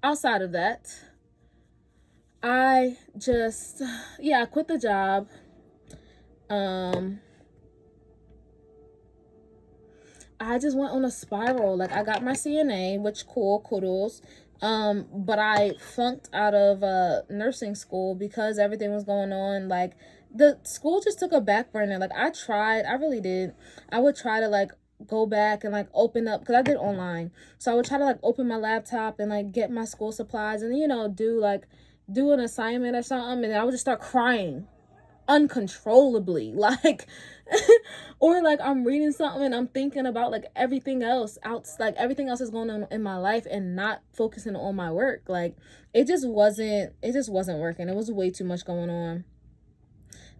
Outside of that, I just, yeah, I quit the job. I just went on a spiral. Like, I got my CNA, which cool, kudos. But I flunked out of nursing school because everything was going on. Like, the school just took a back burner. Like, I really did. I would try to, like, go back and, like, open up, because I did online. So I would try to, like, open my laptop and, like, get my school supplies and, you know, do an assignment or something. And then I would just start crying uncontrollably, like or like I'm reading something and I'm thinking about like everything else everything else is going on in my life and not focusing on my work. Like, it just wasn't working. It was way too much going on.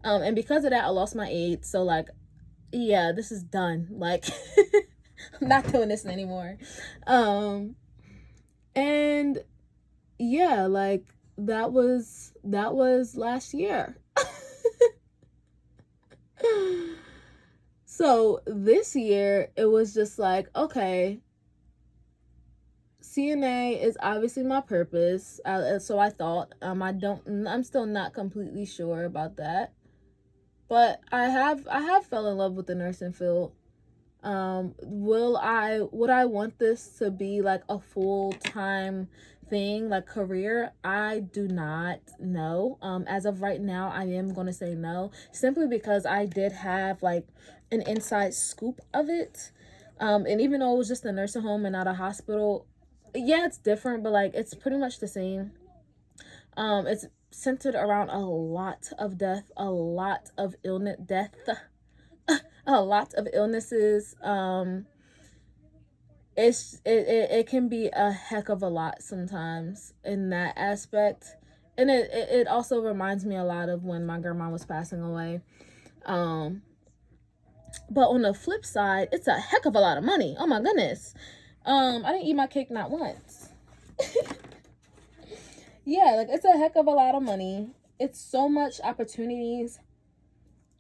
And because of that, I lost my aid. So, like, yeah, this is done. Like, I'm not doing this anymore. And yeah, like, that was last year. So this year, it was just like, okay, CNA is obviously my purpose. So I thought, I'm still not completely sure about that, but I have fell in love with the nursing field. Would I want this to be like a full-time thing, like career? I do not know. As of right now, I am going to say no, simply because I did have like an inside scoop of it. And even though it was just a nursing home and not a hospital, yeah, it's different, but like, it's pretty much the same. It's centered around a lot of death, a lot of a lot of illnesses. It can be a heck of a lot sometimes in that aspect. And it also reminds me a lot of when my grandma was passing away. But on the flip side, it's a heck of a lot of money. Oh my goodness. I didn't eat my cake not once. Yeah, like, it's a heck of a lot of money. It's so much opportunities.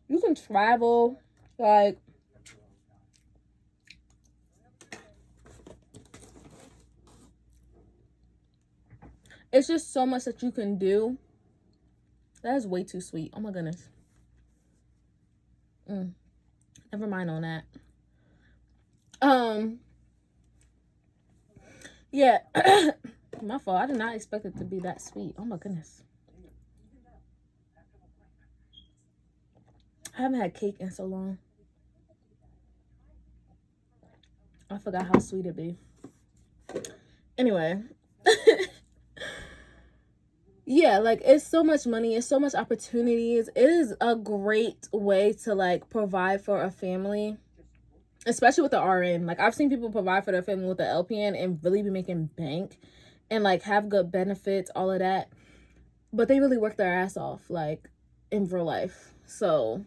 You can travel, like, it's just so much that you can do. That is way too sweet. Oh my goodness. Never mind on that. Yeah. My fault. I did not expect it to be that sweet. Oh my goodness. I haven't had cake in so long. I forgot how sweet it be. Anyway. Yeah, like, it's so much money, it's so much opportunities. It is a great way to like provide for a family, especially with the RN. Like, I've seen people provide for their family with the LPN and really be making bank and like have good benefits, all of that. But they really work their ass off, like, in real life. So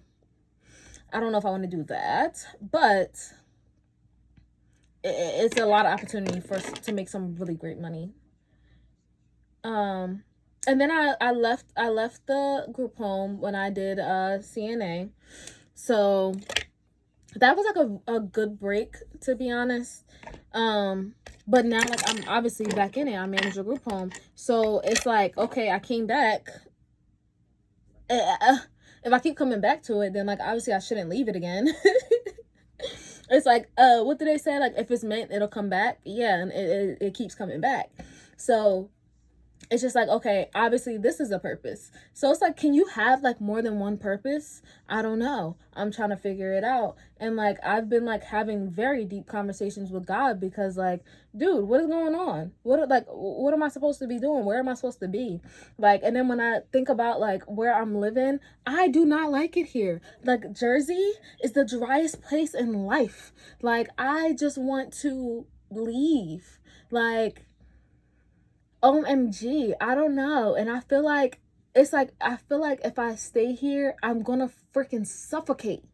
I don't know if I want to do that, but it's a lot of opportunity for us to make some really great money. And then I left the group home when I did CNA. So that was like a good break, to be honest. But now, like, I'm obviously back in it. I manage a group home. So it's like, okay, I came back. If I keep coming back to it, then like, obviously I shouldn't leave it again. It's like, what do they say? Like, if it's meant, it'll come back. Yeah, and it keeps coming back. So it's just like, okay, obviously this is a purpose. So it's like, can you have like more than one purpose? I don't know. I'm trying to figure it out. And like, I've been like having very deep conversations with God, because like, dude, what is going on? What am I supposed to be doing? Where am I supposed to be? Like, and then when I think about like where I'm living, I do not like it here. Like, Jersey is the driest place in life. Like, I just want to leave. Like, OMG, I don't know. And I feel like if I stay here, I'm gonna freaking suffocate.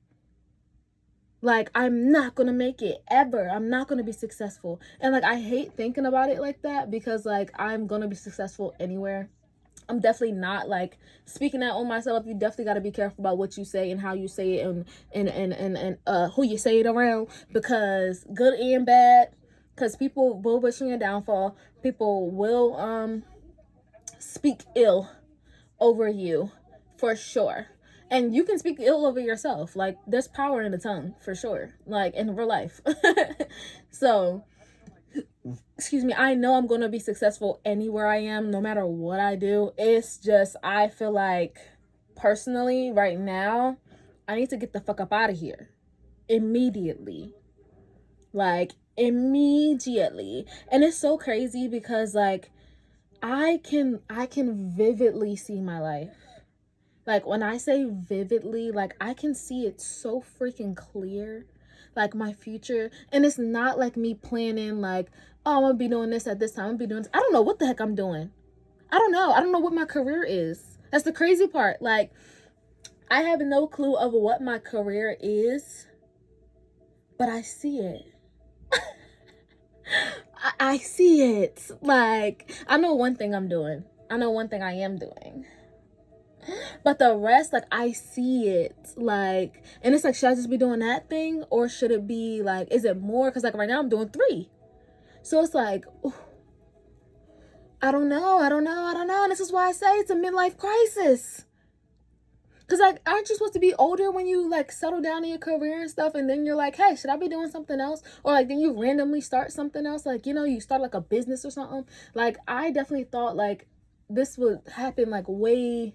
Like, I'm not gonna make it ever. I'm not gonna be successful. And like, I hate thinking about it like that, because like, I'm gonna be successful anywhere. I'm definitely not like speaking that on myself. You definitely got to be careful about what you say and how you say it, and who you say it around, because good and bad, because people will wish you your downfall. People will speak ill over you, for sure. And you can speak ill over yourself. Like, there's power in the tongue, for sure, like in real life. So, excuse me, I know I'm going to be successful anywhere I am, no matter what I do. It's just, I feel like personally right now, I need to get the fuck up out of here immediately. Like, immediately. And it's so crazy, because like, I can vividly see my life. Like, when I say vividly, like, I can see it so freaking clear, like my future. And it's not like me planning like, oh, I'm gonna be doing this at this time, I'm gonna be doing this. I don't know what the heck I'm doing. I don't know what my career is. That's the crazy part. Like, I have no clue of what my career is, but I see it. I see it. Like, I know one thing I'm doing. I know one thing I am doing. But the rest, like, I see it. Like, and it's like, should I just be doing that thing? Or should it be like, is it more? Because like right now I'm doing 3. So it's like, ooh, I don't know. And this is why I say it's a midlife crisis. Because like, aren't you supposed to be older when you like settle down in your career and stuff? And then you're like, hey, should I be doing something else? Or like, then you randomly start something else. Like, you know, you start like a business or something. Like, I definitely thought like this would happen like way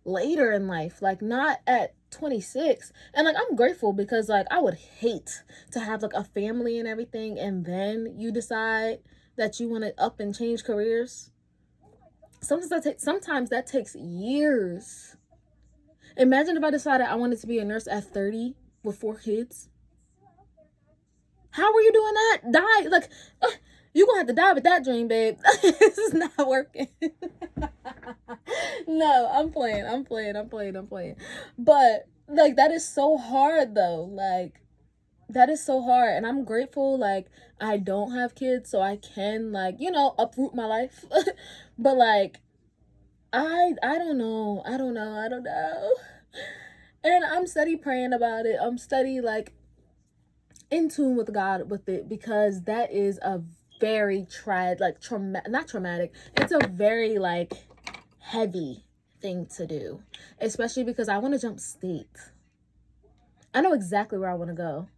later in life, like not at 26. And like, I'm grateful, because like, I would hate to have like a family and everything, and then you decide that you want to up and change careers. Sometimes that takes years. Imagine if I decided I wanted to be a nurse at 30 with 4 kids. How are you doing that? Die. Like, you're gonna have to die with that dream, babe. This is not working. No, I'm playing. But like, that is so hard though. Like, that is so hard. And I'm grateful like I don't have kids, so I can like, you know, uproot my life. But like, I don't know. And I'm steady praying about it. I'm steady like in tune with God with it, because that is a very not traumatic. It's a very like heavy thing to do, especially because I want to jump state. I know exactly where I want to go.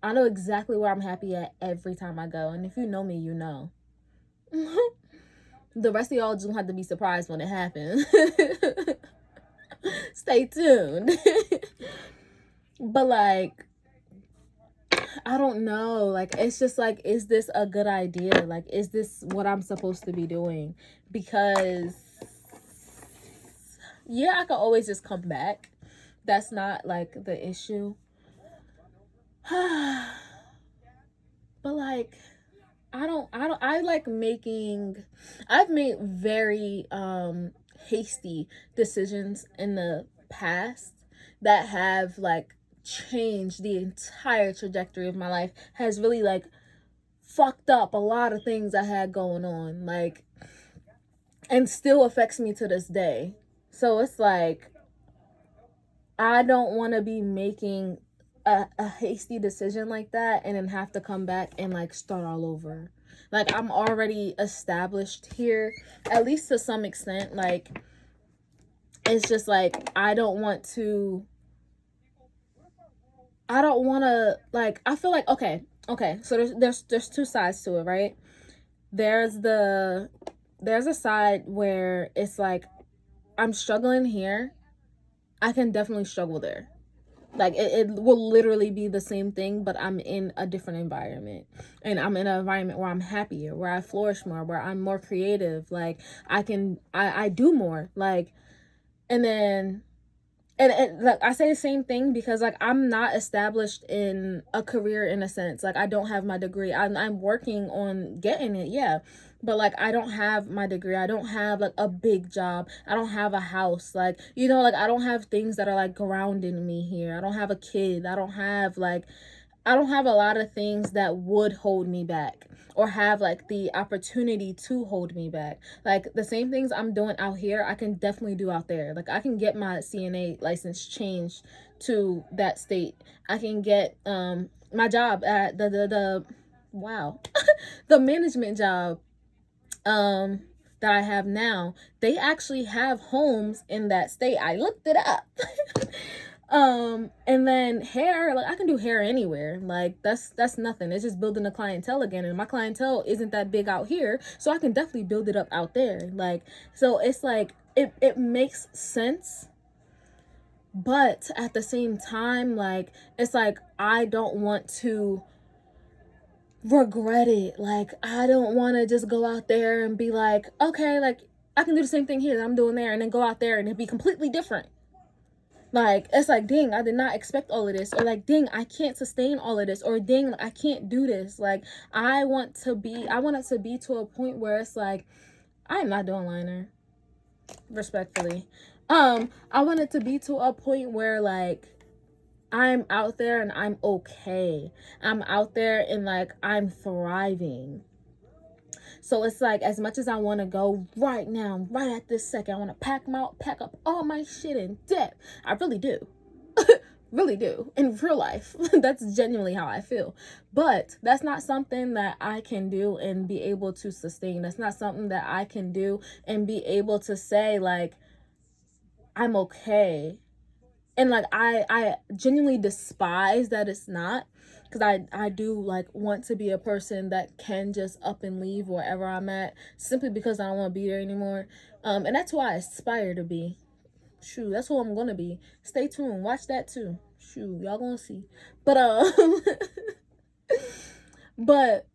I know exactly where I'm happy at every time I go. And if you know me, you know. The rest of y'all just gonna have to be surprised when it happens. Stay tuned. But like, I don't know. Like, it's just like, is this a good idea? Like, is this what I'm supposed to be doing? Because yeah, I could always just come back. That's not like the issue. But like, I've made very hasty decisions in the past that have like changed the entire trajectory of my life, has really like fucked up a lot of things I had going on, like, and still affects me to this day. So it's like, I don't want to be making a hasty decision like that and then have to come back and like start all over. Like, I'm already established here, at least to some extent. Like, it's just like, I don't want to like, I feel like, okay, so there's 2 sides to it, right? there's a side where it's like, I'm struggling here, I can definitely struggle there. Like it will literally be the same thing, but I'm in a different environment, and I'm in an environment where I'm happier, where I flourish more, where I'm more creative. Like I do more. Like, and then and like I say the same thing because like I'm not established in a career in a sense. Like I don't have my degree. I'm working on getting it, yeah. But like I don't have my degree. I don't have like a big job. I don't have a house. Like, you know, like I don't have things that are like grounding me here. I don't have a kid. I don't have a lot of things that would hold me back or have like the opportunity to hold me back. Like the same things I'm doing out here, I can definitely do out there. Like I can get my CNA license changed to that state. I can get my job at the wow, the management job that I have now. They actually have homes in that state. I looked it up. And then hair, like I can do hair anywhere. Like that's nothing. It's just building a clientele again, and my clientele isn't that big out here, so I can definitely build it up out there. Like, so it's like it makes sense, but at the same time, like it's like I don't want to regret it. Like I don't want to just go out there and be like, okay, like I can do the same thing here that I'm doing there, and then go out there and it be completely different. Like, it's like, dang, I did not expect all of this. Or like, dang, I can't sustain all of this. Or dang, I can't do this. Like, I want it to be to a point where it's like, I'm not doing liner. Respectfully. I want it to be to a point where like, I'm out there and I'm okay. I'm out there and like, I'm thriving. So it's like, as much as I want to go right now, right at this second, I want to pack up all my shit and dip. I really do. Really do. In real life. That's genuinely how I feel. But that's not something that I can do and be able to sustain. That's not something that I can do and be able to say like, I'm okay. And like I genuinely despise that it's not, because I do like want to be a person that can just up and leave wherever I'm at simply because I don't want to be there anymore. And that's who I aspire to be. Shoot, that's who I'm gonna be. Stay tuned, watch that too. Shoot, y'all gonna see. But but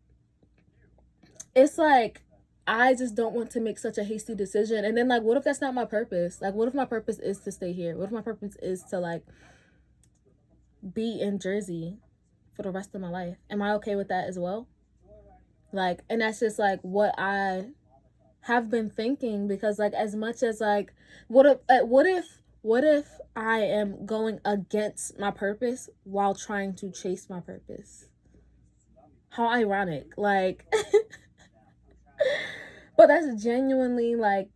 it's like I just don't want to make such a hasty decision. And then like, what if that's not my purpose? Like, what if my purpose is to stay here? What if my purpose is to like be in Jersey for the rest of my life? Am I okay with that as well? Like, and that's just like what I have been thinking, because like as much as like, what if I am going against my purpose while trying to chase my purpose? How ironic. Like but that's genuinely like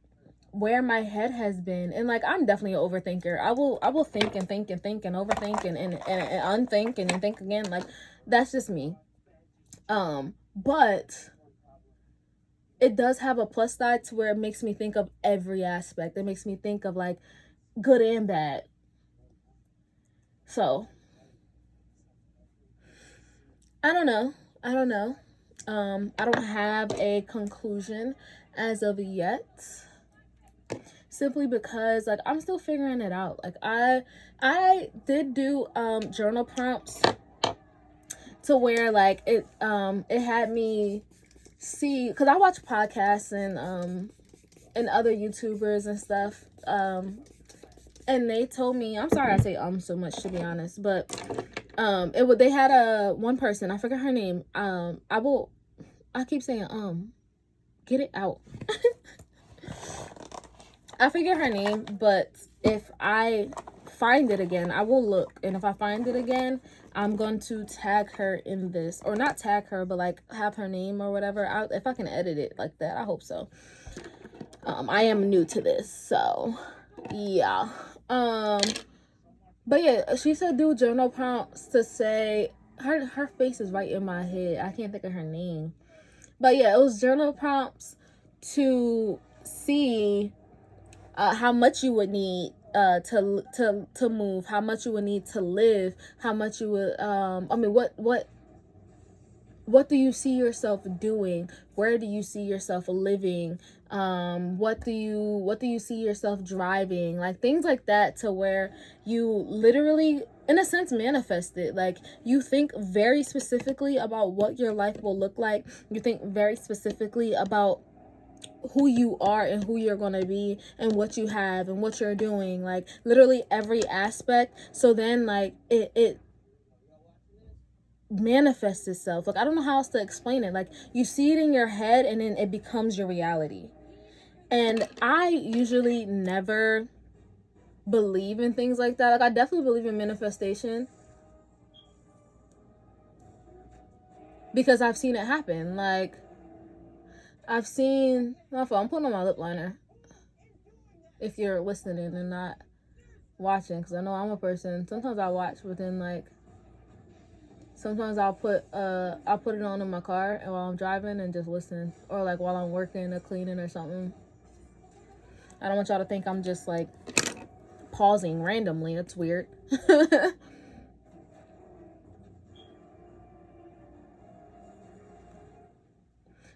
where my head has been. And like, I'm definitely an overthinker. I will think and think and think and overthink and unthink and then think again. Like, that's just me. But it does have a plus side to where it makes me think of every aspect. It makes me think of like good and bad. So I don't know. I don't have a conclusion as of yet, simply because like I'm still figuring it out. Like I did do journal prompts to where like it had me see, because I watch podcasts and other YouTubers and stuff, and they told me, I'm sorry I say so much, to be honest, but they had one person, I forgot her name. I keep saying get it out. I forget her name, but if I find it again, I will look. And if I find it again, I'm going to tag her in this. Or not tag her, but like have her name or whatever. If I can edit it like that, I hope so. I am new to this, so yeah. But yeah, she said do journal prompts to say, her face is right in my head. I can't think of her name. But yeah, it was journal prompts to see how much you would need to move, how much you would need to live, how much you would what what do you see yourself doing? Where do you see yourself living? What do you see yourself driving? Like things like that, to where you literally, in a sense, manifest it. Like you think very specifically about what your life will look like. You think very specifically about who you are and who you're going to be and what you have and what you're doing, like literally every aspect. So then like it manifests itself. Like I don't know how else to explain it. Like you see it in your head and then it becomes your reality. And I usually never believe in things like that. Like I definitely believe in manifestation because I've seen it happen. Like I've seen my phone. I'm putting on my lip liner if you're listening and not watching, because I know I'm a person. Sometimes I watch, but then like sometimes I'll put it on in my car and while I'm driving and just listen, or like while I'm working or cleaning or something. I don't want y'all to think I'm just like pausing randomly. It's weird.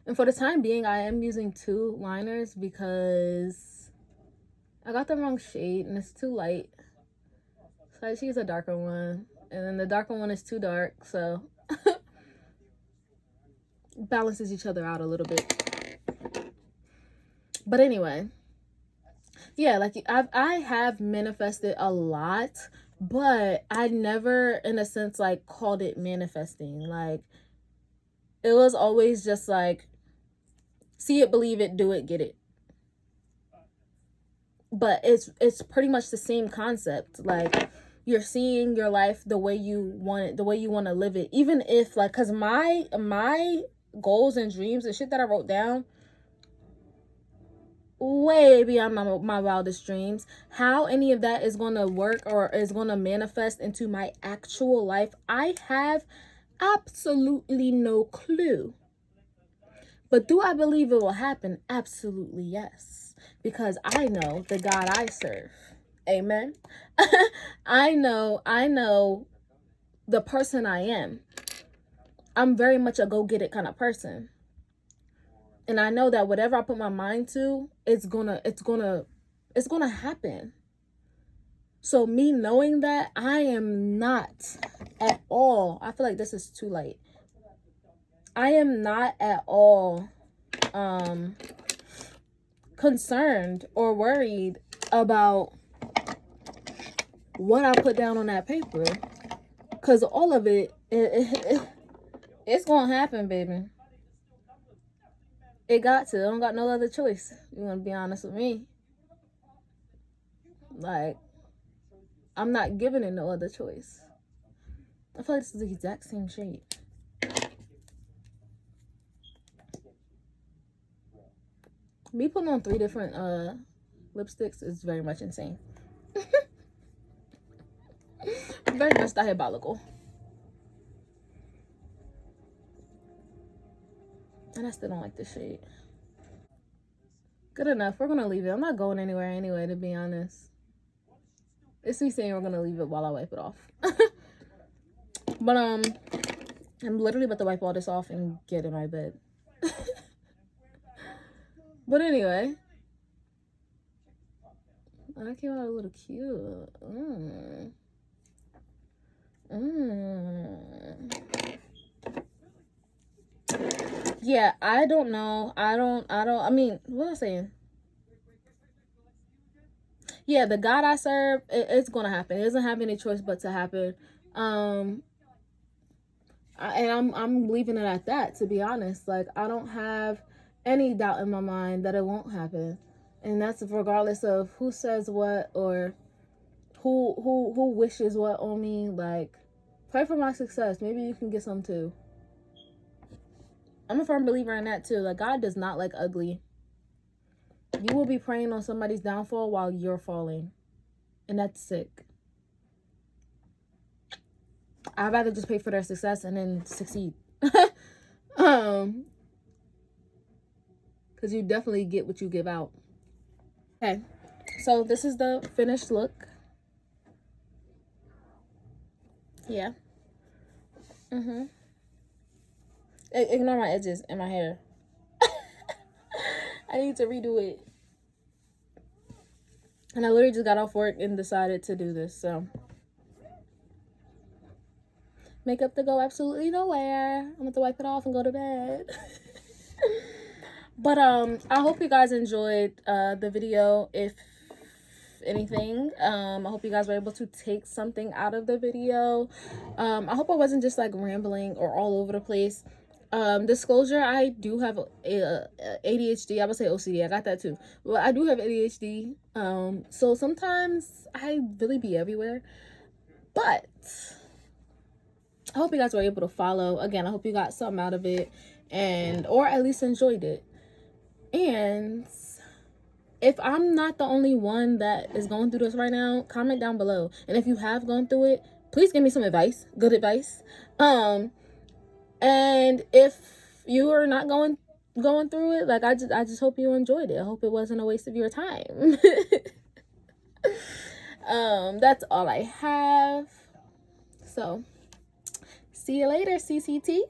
And for the time being, I am using 2 liners because I got the wrong shade and it's too light. So I just use a darker one. And then the darker one is too dark, so balances each other out a little bit. But anyway, yeah, like I have manifested a lot, but I never, in a sense, like called it manifesting. Like it was always just like, see it, believe it, do it, get it. But it's pretty much the same concept. Like you're seeing your life the way you want it, the way you want to live it. Even if like, cause my goals and dreams and shit that I wrote down, way beyond my wildest dreams. How any of that is going to work or is going to manifest into my actual life, I have absolutely no clue. But do I believe it will happen? Absolutely yes. Because I know the God I serve. Amen. I know the person I am. I'm very much a go get it kind of person. And I know that whatever I put my mind to, it's gonna happen. So me knowing that, I am not at all, I feel like this is too late. I am not at all concerned or worried about what I put down on that paper. Because all of it's gonna happen, baby. It got to. I don't got no other choice. You want to be honest with me? Like, I'm not giving it no other choice. I feel like this is the exact same shade. Me putting on 3 different lipsticks is very much insane. Very much diabolical. And I still don't like this shade. Good enough. We're gonna leave it. I'm not going anywhere anyway, to be honest. It's me saying we're gonna leave it while I wipe it off. But I'm literally about to wipe all this off and get in my bed. But anyway, that came out a little cute. Yeah, I don't know. I mean, what was I saying? Yeah, the God I serve, it's gonna happen. It doesn't have any choice but to happen. And I'm leaving it at that, to be honest. Like I don't have any doubt in my mind that it won't happen. And that's regardless of who says what or who wishes what on me. Like, pray for my success. Maybe you can get some too. I'm a firm believer in that too. Like, God does not like ugly. You will be praying on somebody's downfall while you're falling. And that's sick. I'd rather just pray for their success and then succeed. Because you definitely get what you give out. Okay. So this is the finished look. Yeah. Ignore my edges and my hair. I need to redo it. And I literally just got off work and decided to do this, so. Makeup to go absolutely nowhere. I'm going to wipe it off and go to bed. But I hope you guys enjoyed the video. If anything, I hope you guys were able to take something out of the video. I hope I wasn't just like rambling or all over the place. Disclosure, I do have ADHD. I would say OCD. I got that too. Well, I do have ADHD. So sometimes I really be everywhere. But I hope you guys were able to follow. Again, I hope you got something out of it, and or at least enjoyed it. And if I'm not the only one that is going through this right now, comment down below. And if you have gone through it, please give me some advice, good advice. And if you are not going through it, like I just hope you enjoyed it. I hope it wasn't a waste of your time. That's all I have. So, see you later, CCT.